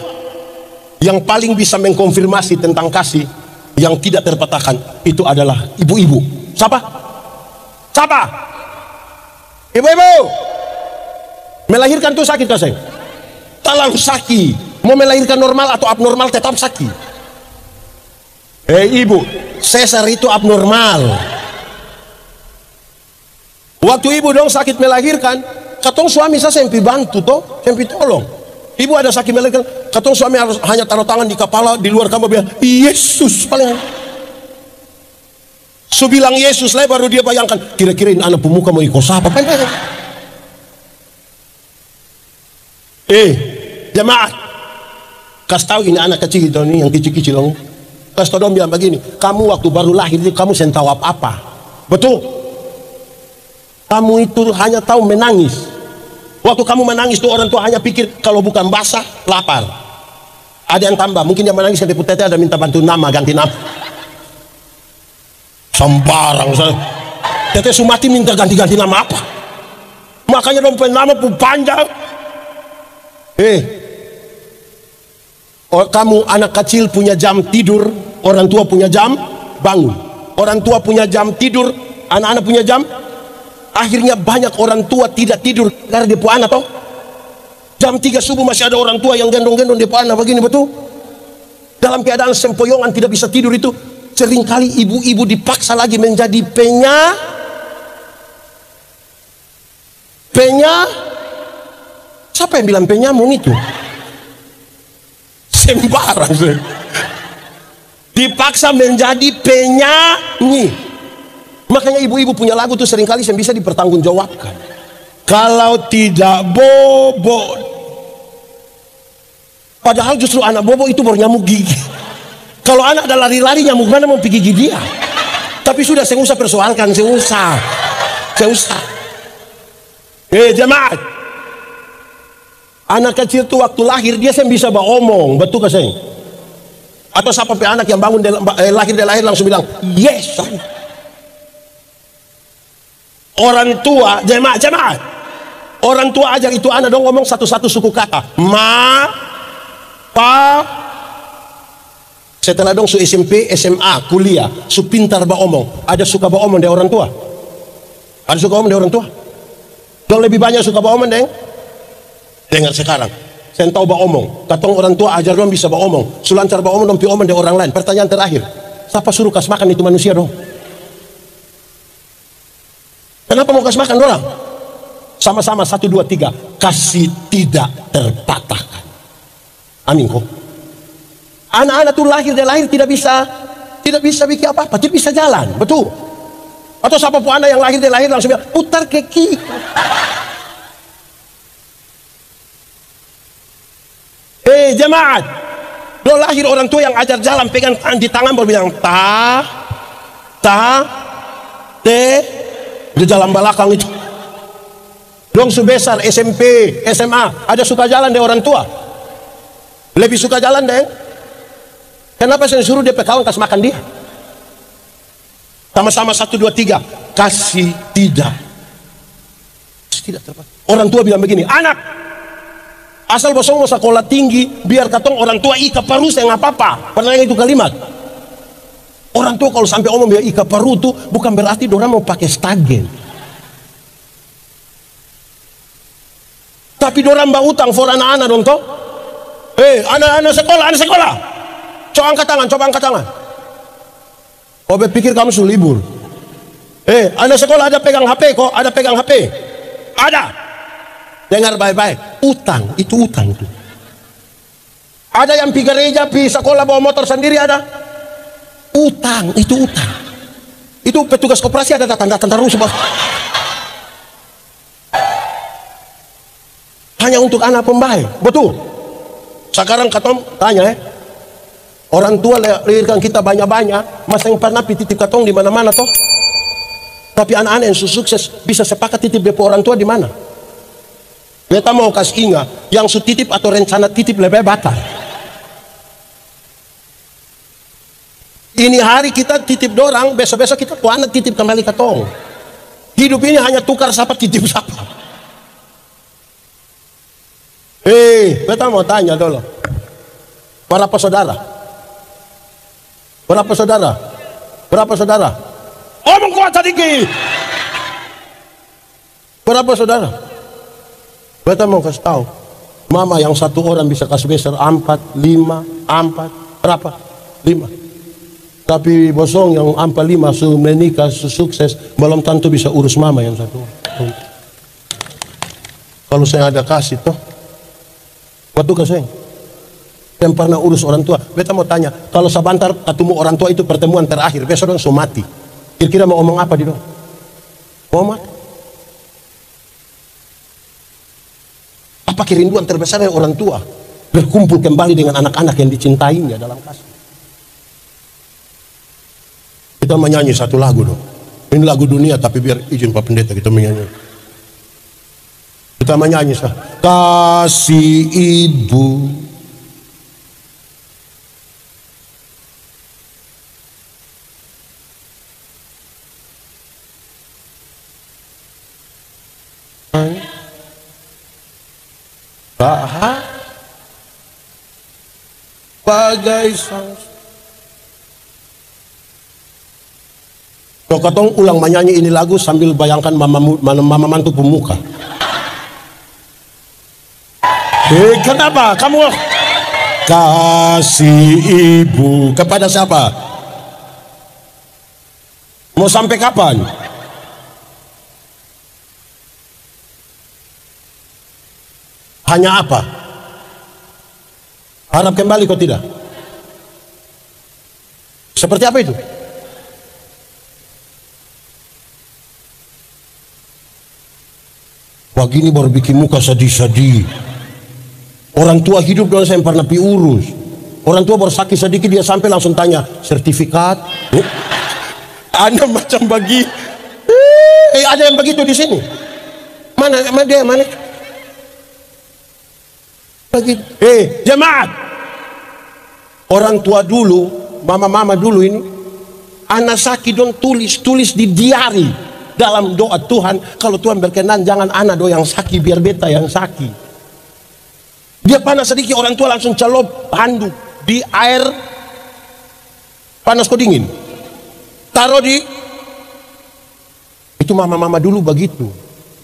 yang paling bisa mengkonfirmasi tentang kasih yang tidak terpatahkan itu adalah ibu-ibu. Siapa? Ibu-ibu. Melahirkan tuh sakit kasih. Terlalu sakit. Mau melahirkan normal atau abnormal tetap sakit. Ibu, sesar itu abnormal. Waktu ibu dong sakit melahirkan, katong suami saya sempi bantu toh, sempi tolong. Ibu ada sakit melahirkan, katong suami harus hanya taruh tangan di kepala, di luar kamar bilang Yesus paling. So bilang Yesus lah baru dia bayangkan, kira-kira ini anak pemuka mau ikut apa? Jemaat, kasih tahu ini anak kecil itu nih, yang kecil-kecil dong. Kasih tahu dong bilang begini, kamu waktu baru lahir kamu sen tahu apa-apa, betul? Kamu itu hanya tahu menangis. Waktu kamu menangis tuh orang tua hanya pikir kalau bukan basah, lapar. Ada yang tambah, mungkin dia menangis kan tete ada minta bantu nama, ganti nama. Sembarang saya. Tete Sumati minta ganti-ganti nama apa? Makanya dong nama pun panjang. Kamu anak kecil punya jam tidur, orang tua punya jam bangun. Orang tua punya jam tidur, anak-anak punya jam. Akhirnya banyak orang tua tidak tidur karena dia punya anak toh. Jam 3 subuh masih ada orang tua yang gendong-gendong dia punya anak begini, betul? Dalam keadaan sempoyongan tidak bisa tidur itu, seringkali ibu-ibu dipaksa lagi menjadi siapa yang bilang penyamun itu? Sembarang dipaksa menjadi penyanyi. Makanya ibu-ibu punya lagu tuh seringkali yang bisa dipertanggungjawabkan. Kalau tidak bobo, padahal justru anak bobo itu baru nyamuk gigi. Kalau anak ada lari-lari, nyamuk mana mau pergi gigi dia? Tapi sudah saya usah persoalkan, saya usah. Jemaat, anak kecil tuh waktu lahir dia bisa ngomong, betul gak sayang? Atau sampai anak yang bangun lahir langsung bilang yes. Orang tua, jemaat, orang tua ajar itu anak dong ngomong satu-satu suku kata. Ma, pa. Setelah dong su SMP, SMA, kuliah, su pintar ba omong. Ada suka ba omong dari orang tua? Ada suka omong dari orang tua? Dong lebih banyak suka ba omong deng? Dengar sekarang. Saya tahu ba omong. Katong orang tua ajar dong bisa ba omong. Sulancar ba omong dong pi omong dari orang lain. Pertanyaan terakhir. Siapa suruh kas makan itu manusia dong? Kenapa mau kasih makan orang? Sama-sama 1, 2, 3. Kasih tidak terpatahkan. Amin kok. Anak-anak tuh lahir tidak bisa bikin apa-apa, tidak bisa jalan, betul? Atau siapa pun anak yang lahir langsung bilang putar ke kiri. Jemaat, lo lahir orang tua yang ajar jalan pegang di tangan baru bilang te di jalan belakang itu. Dong sebesar SMP, SMA ada suka jalan deh orang tua. Lebih suka jalan deh. Kenapa saya suruh dia kawan kasih makan dia? Sama-sama 1, 2, 3. Kasih tidak. Tidak terbatas. Orang tua bilang begini, anak, asal bosong sekolah tinggi, biar katong orang tua ika paru saya nggak apa-apa. Pernah itu kalimat? Orang tua kalau sampai omong biar ika paru tuh bukan berarti dorang mau pakai stagen. Tapi dorang mbak utang for anak-anak dong toh. Anak-anak sekolah. Coba angkat tangan. Oh berpikir kamu sudah libur. Anak sekolah ada pegang HP kok, Ada. Dengar baik-baik, utang itu. Ada yang pergi gereja, pergi sekolah bawa motor sendiri ada. Utang. Itu petugas koperasi ada datang terus. Hanya untuk anak pembaik, betul. Sekarang katong tanya orang tua lahirkan kita banyak-banyak, masa yang pernah titip katong di mana-mana toh? Tapi anak-anak yang sukses bisa sepakat titip depo orang tua di mana? Beta mau kasih ingat, yang su titip atau rencana titip lebih batal. Ini hari kita titip dorang, besok-besok kita tuh anak titip kembali katong. Hidup ini hanya tukar siapa titip siapa. Beta mau tanya dulu. Berapa saudara? Omong kuat sedikit. Berapa saudara? Beta mau kasih tahu. Mama yang satu orang bisa kasih besar 4, 5, berapa? 5. Tapi bosong yang 4, 5 su menikah, su sukses, belum tentu bisa urus mama yang satu. Kalau saya ada kasih toh, waktu kasih yang pernah urus orang tua. Beta mau tanya, kalau sebentar ketemu orang tua itu pertemuan terakhir, besok dong su mati. Kira-kira mau ngomong apa di dong? Mau mati? Apa kerinduan terbesar dari orang tua? Berkumpul kembali dengan anak-anak yang dicintainya dalam kasih. Kita menyanyi satu lagu dong. Ini lagu dunia tapi biar izin Pak Pendeta kita menyanyi. Kita menyanyi kasih ibu. Bagai sang. Kalau katong ulang menyanyi ini lagu sambil bayangkan mama mantu pemuka. Kenapa kamu kasih ibu kepada siapa? Mau sampai kapan? Hanya apa? Harap kembali kok tidak? Seperti apa itu? Wah gini baru bikin muka sedih-sedih. Orang tua hidup doang saya pernah urus. Orang tua baru sakit sedikit dia sampai langsung tanya sertifikat. Ada macam bagi. Ada yang begitu di sini. Mana dia mana? Begitu. Jemaat. Orang tua dulu, mama-mama dulu ini, anak sakit dong tulis di diari dalam doa Tuhan. Kalau Tuhan berkenan jangan anak do yang sakit biar beta yang sakit. Dia panas sedikit orang tua langsung celop handuk di air panas kok dingin. Taruh di itu mama-mama dulu begitu.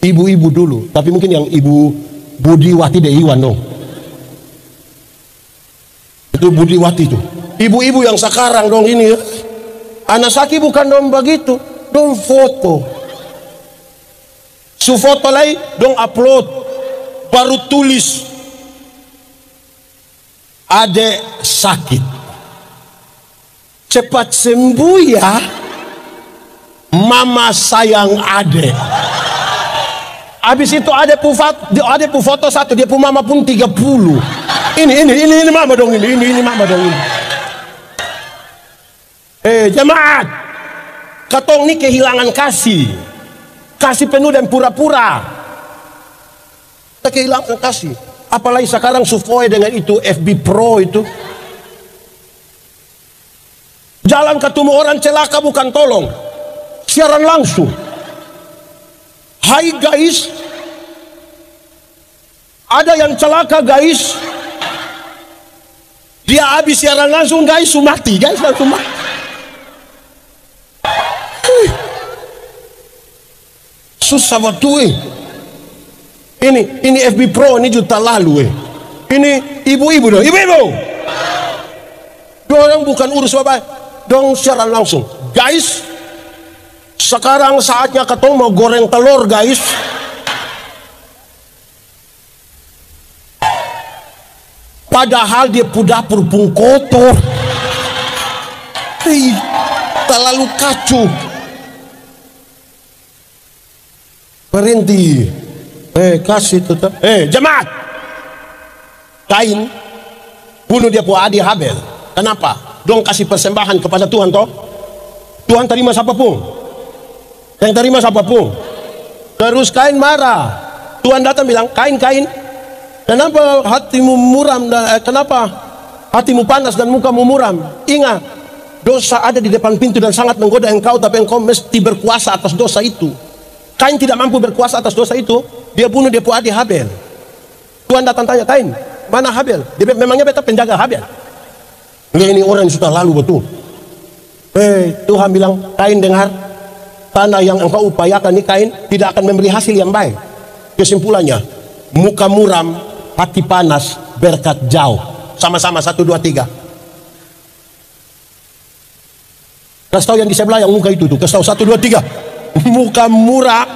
Ibu-ibu dulu, tapi mungkin yang ibu Budiwati de Iwan dong. Itu Budiwati itu. Ibu-ibu yang sekarang dong ini ya. Anak sakit bukan dong begitu, dong foto. Su foto lagi dong upload. Baru tulis adek sakit. Cepat sembuh ya. Mama sayang adek. Habis itu ada pu foto satu, dia pu mama pun 30. Ini mama dong ini mama dong ini. Jemaat, katong ini kehilangan kasih penuh dan pura-pura. Kita kehilangan kasih. Apalagi sekarang sufoi dengan itu FB Pro itu. Jalan ketemu orang celaka bukan tolong. siaran langsung. Hai guys, ada yang celaka guys. Dia habis siaran langsung guys, mati guys, langsung mati. Susah waktu ini FB Pro ini juta lalu ini ibu-ibu dong, ibu-ibu. Orang bukan urus apa, dong siaran langsung guys. Sekarang saatnya ketemu mau goreng telur guys. Padahal dia dapur pun kotor. Terlalu kacau. Berhenti. Kasih tetap. Jemaat. Kain bunuh dia punya adik Habel. Kenapa? Dong kasih persembahan kepada Tuhan toh. Tuhan terima siapapun. Yang terima siapapun. Terus Kain marah. Tuhan datang bilang, Kain, kenapa hatimu muram? Kenapa hatimu panas dan mukamu muram? Ingat, dosa ada di depan pintu dan sangat menggoda engkau, tapi engkau mesti berkuasa atas dosa itu. Kain tidak mampu berkuasa atas dosa itu. Dia bunuh dia punya adik Habel. Tuhan datang tanya, Kain, mana Habel? Dia memangnya beta penjaga Habel? Ini orang yang sudah lalu betul. Tuhan bilang, Kain dengar, tanah yang engkau upayakan ini Kain tidak akan memberi hasil yang baik. Kesimpulannya, muka muram, hati panas, berkat jauh. Sama-sama 1, 2, 3. Kasih tahu yang di sebelah yang muka itu tuh. Kasih tahu 1, 2, 3. Muka murah.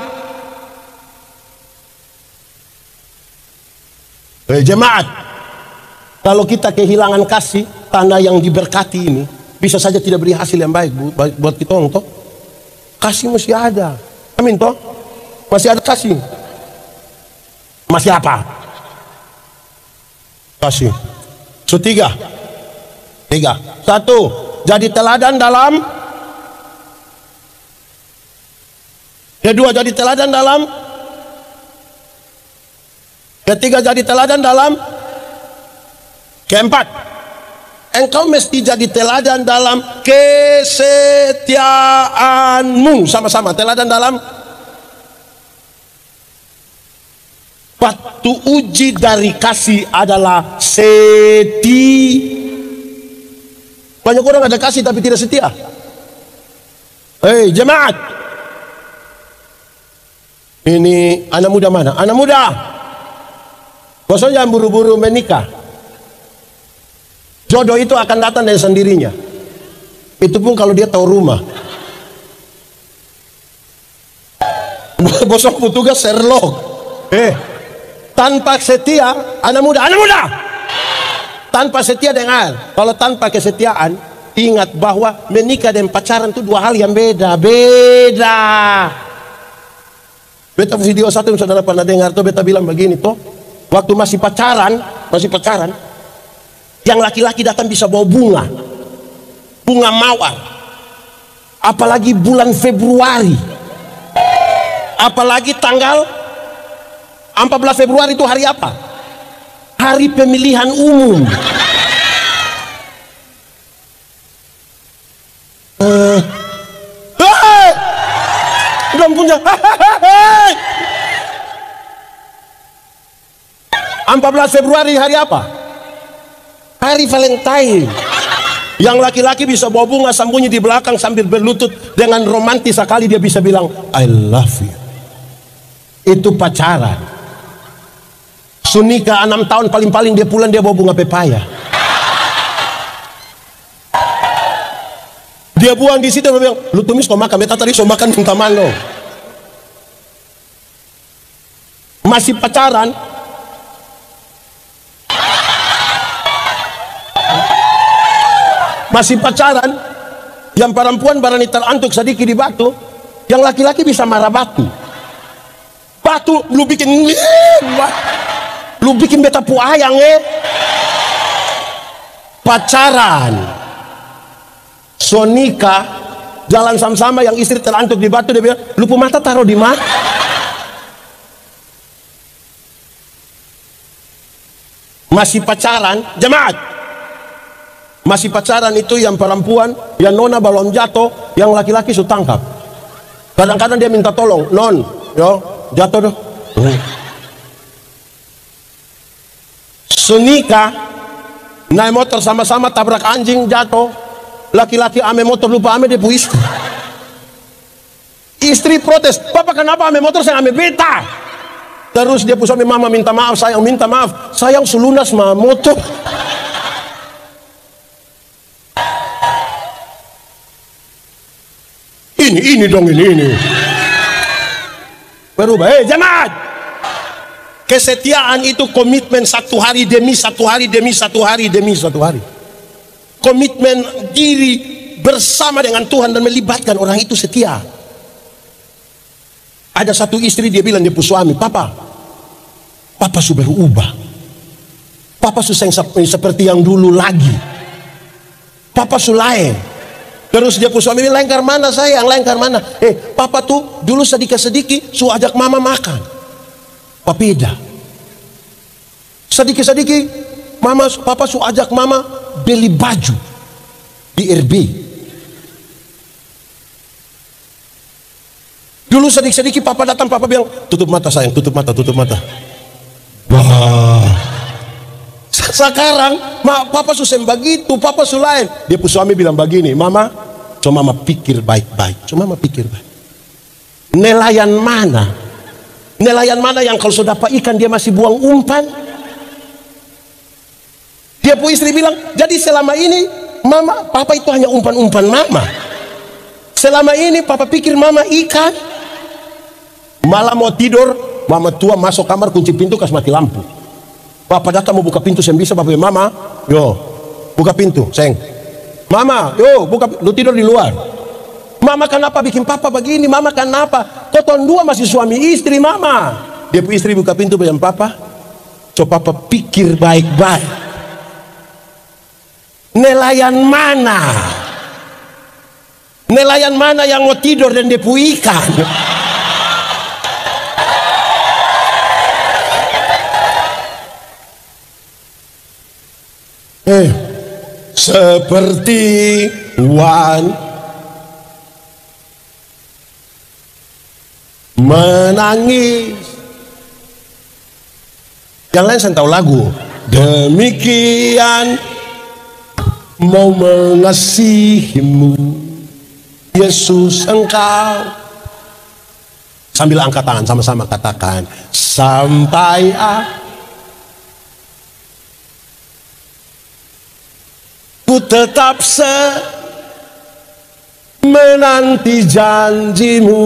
Jemaat, kalau kita kehilangan kasih, tanah yang diberkati ini bisa saja tidak beri hasil yang baik buat kita orang toh. Kasih masih ada. Amin toh. Masih ada kasih. Masih apa? Kasih. So 3. 1. Jadi teladan dalam. Kedua, jadi teladan dalam. Ketiga, jadi teladan dalam. Keempat, engkau mesti jadi teladan dalam kesetiaanmu. Sama-sama, teladan dalam. Batu uji dari kasih adalah Banyak orang ada kasih tapi tidak setia. Jemaat, ini anak muda mana? Anak muda, kosong jangan buru-buru menikah. Jodoh itu akan datang dari sendirinya. Itu pun kalau dia tahu rumah. Bosok petugas Sherlock. Tanpa setia, anak muda. Tanpa setia, dengar. Kalau tanpa kesetiaan, ingat bahwa menikah dan pacaran itu 2 hal yang beda. Beta video satu yang saudara pernah dengar tuh, beta bilang begini tuh. Waktu masih pacaran, yang laki-laki datang bisa bawa bunga mawar, apalagi bulan Februari, apalagi tanggal 14 Februari itu hari apa? Hari pemilihan umum. Belum punya. 14 Februari hari apa? Hari Valentine. Yang laki-laki bisa bawa bunga sembunyi di belakang sambil berlutut dengan romantis sekali, dia bisa bilang I love you. Itu pacaran. Sunika 6 tahun paling-paling dia pulang dia bawa bunga pepaya. Dia buang di situ, dia bilang, lu tumis kau makan, beta tadi so makan teman lo. Masih pacaran. Yang perempuan barani terantuk sedikit di batu, yang laki-laki bisa marah batu. Lu bikin beta pu ayang pacaran. Sonika jalan sama-sama, yang istri terantuk di batu, dia bilang, lu pu mata taruh di mana? Masih pacaran, jemaat. Masih pacaran itu yang perempuan, yang nona belum jatuh, yang laki-laki sudah tangkap. Kadang-kadang dia minta tolong, non, yo, jatuh dong. Senika naik motor sama-sama tabrak anjing jatuh. Laki-laki ame motor lupa ame dia istri. Istri protes, papa kenapa ame motor saya ame beta? Terus dia suami, mama minta maaf, sayang minta maaf, sayang sulunas mah motor. Ini dong ini. Berubah, jemaat. Kesetiaan itu komitmen satu hari demi satu hari demi satu hari demi satu hari. Komitmen diri bersama dengan Tuhan dan melibatkan orang itu setia. Ada satu istri dia bilang dia suami, papa sudah berubah. Papa susah seperti yang dulu lagi. Papa lain. Terus dia suami bilang, lengkar mana sayang, lengkar mana? Papa tuh dulu sedikit-sedikit su ajak mama makan. Papeda. Sedikit-sedikit papa su ajak mama beli baju di RB. Dulu sedikit-sedikit papa datang, papa bilang, tutup mata sayang, tutup mata. Wah. Sekarang papa susah begitu, papa lain. Dia suami bilang begini, mama, coba mama pikir baik-baik. Nelayan mana yang kalau sudah dapat ikan dia masih buang umpan? Dia istri bilang, jadi selama ini papa itu hanya umpan-umpan mama. Selama ini papa pikir mama ikan. Malam mau tidur, mama tua masuk kamar kunci pintu kasih mati lampu. Papa datang mau buka pintu, saya bisa, papa bilang, mama, yo buka pintu, sayang. Mama, yo buka, lu tidur di luar. Mama kenapa bikin papa begini? Mama kenapa? Koton dua masih suami istri mama. Dia istri buka pintu bilang, papa, coba papa pikir baik-baik. Nelayan mana yang mau tidur dan dia ikan? Seperti menangis. Yang lain saya tahu lagu. Demikian mau mengasihimu Yesus engkau. Sambil angkat tangan sama-sama katakan, sampai ku tetap menanti janjimu.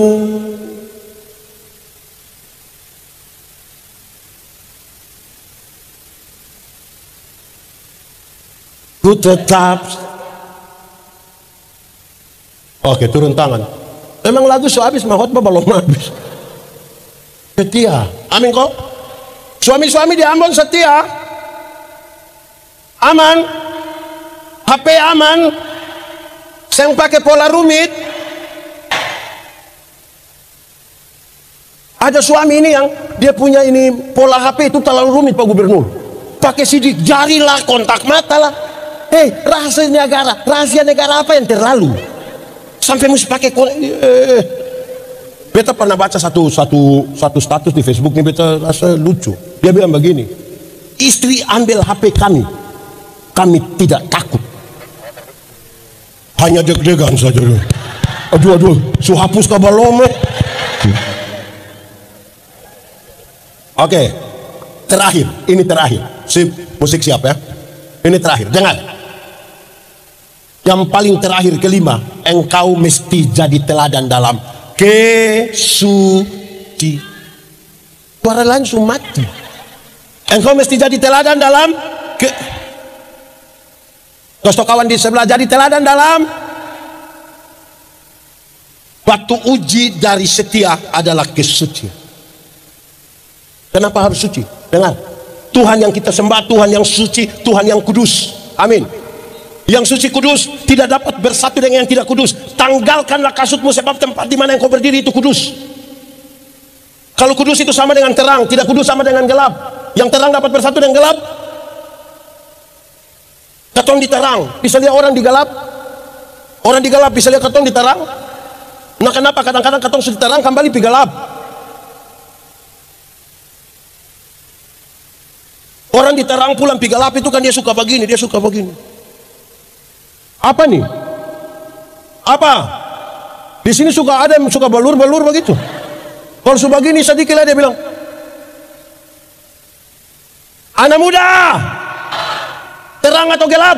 Ku tetap. Oke, turun tangan. Memang lagu so habis, mah khotbah belum habis. Setia, amin kok. Suami-suami di Ambon setia, aman. HP aman, saya pakai pola rumit. Ada suami ini yang dia punya ini pola HP itu terlalu rumit Pak Gubernur. Pakai sidik jari lah, kontak mata lah. Rahasia negara apa yang terlalu? Sampai mesti pakai Beta pernah baca satu status di Facebook ini, beta rasa lucu. Dia bilang begini, istri ambil HP kami tidak takut. Hanya deg-degan saja. Aduh, su hapus ke balom. Oke, terakhir, ini terakhir. Musik siap ya? Ini terakhir, dengar. Yang paling terakhir, kelima, engkau mesti jadi teladan dalam kesuci. Suara lain mati. Engkau mesti jadi teladan dalam Kostok kawan di sebelah, jadi teladan dalam. Batu uji dari setia adalah kesucian. Kenapa harus suci? Dengar, Tuhan yang kita sembah, Tuhan yang suci, Tuhan yang kudus. Amin. Yang suci kudus tidak dapat bersatu dengan yang tidak kudus. Tanggalkanlah kasutmu, sebab tempat di mana engkau berdiri itu kudus. Kalau kudus itu sama dengan terang, tidak kudus sama dengan gelap. Yang terang dapat bersatu dengan gelap. Katong di terang bisa lihat orang di gelap, orang di gelap bisa lihat katong di terang. Nah kenapa kadang-kadang katong sudah terang kembali pi gelap? Orang diterang pulang pi gelap itu kan dia suka begini, dia suka begini. Apa nih? Apa? Di sini suka ada yang suka balur-balur begitu. Kalau sudah begini sedikit lah dia bilang, anak muda, terang atau gelap?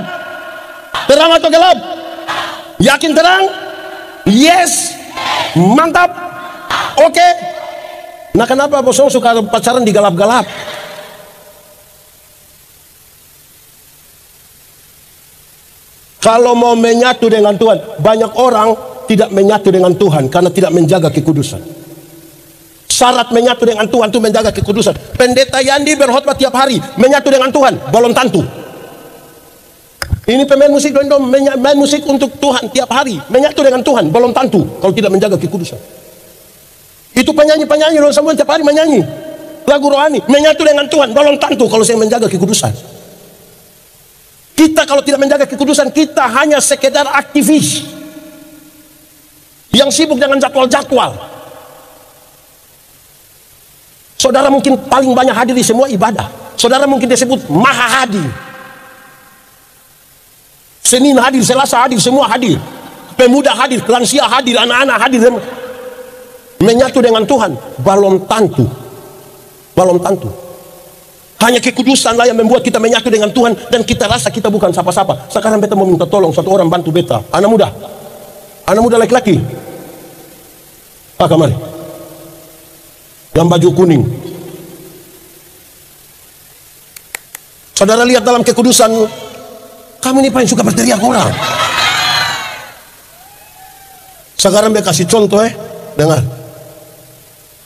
Terang atau gelap? Yakin terang? Yes. Mantap. Oke. Nah kenapa bosong suka pacaran di gelap-gelap? Kalau mau menyatu dengan Tuhan, banyak orang tidak menyatu dengan Tuhan karena tidak menjaga kekudusan. Syarat menyatu dengan Tuhan itu menjaga kekudusan. Pendeta Yandi berkhotbah tiap hari, menyatu dengan Tuhan, belum tentu. Ini pemain musik dondom, main musik untuk Tuhan tiap hari, menyatu dengan Tuhan, belum tentu kalau tidak menjaga kekudusan. Itu penyanyi-penyanyi loh, semua tiap hari menyanyi lagu rohani, menyatu dengan Tuhan, belum tentu kalau saya menjaga kekudusan. Kita kalau tidak menjaga kekudusan, kita hanya sekedar aktivis yang sibuk dengan jadwal-jadwal. Saudara mungkin paling banyak hadir di semua ibadah. Saudara mungkin disebut maha hadir. Senin hadir, Selasa hadir, semua hadir. Pemuda hadir, lansia hadir, anak-anak hadir. Menyatu dengan Tuhan, belum tentu. Belum tentu. Hanya kekudusan lah yang membuat kita menyatu dengan Tuhan dan kita rasa kita bukan siapa-siapa. Sekarang beta mau minta tolong satu orang bantu beta. Anak muda laki-laki. Kemari. Yang baju kuning. Saudara lihat dalam kekudusan, kamu ini paling suka berteriak orang. Sekarang beta kasih contoh dengar.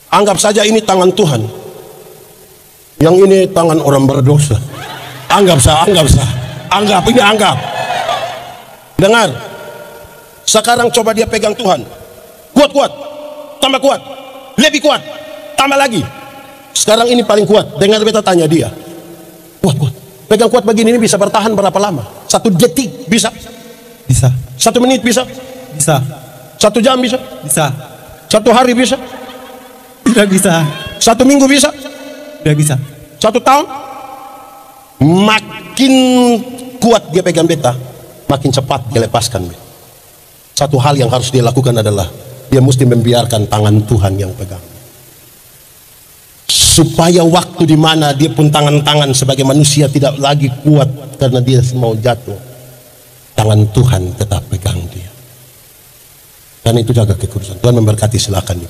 Anggap saja ini tangan Tuhan. Yang ini tangan orang berdosa. Anggap. Dengar. Sekarang coba dia pegang Tuhan. Kuat. Tambah kuat. Lebih kuat. Tambah lagi. Sekarang ini paling kuat. Dengar beta tanya dia. Kuat. Pegang kuat begini ini bisa bertahan berapa lama? 1 detik bisa? Bisa. 1 menit bisa? Bisa. 1 jam bisa? Bisa. 1 hari bisa? Tidak bisa. 1 minggu bisa? Udah bisa. 1 tahun? Makin kuat dia pegang beta, makin cepat dia lepaskan. Satu hal yang harus dia lakukan adalah dia mesti membiarkan tangan Tuhan yang pegang, supaya waktu di mana dia pun tangan-tangan sebagai manusia tidak lagi kuat karena dia mau jatuh, tangan Tuhan tetap pegang dia. Dan itu jaga kekudusan. Tuhan memberkati, silakan.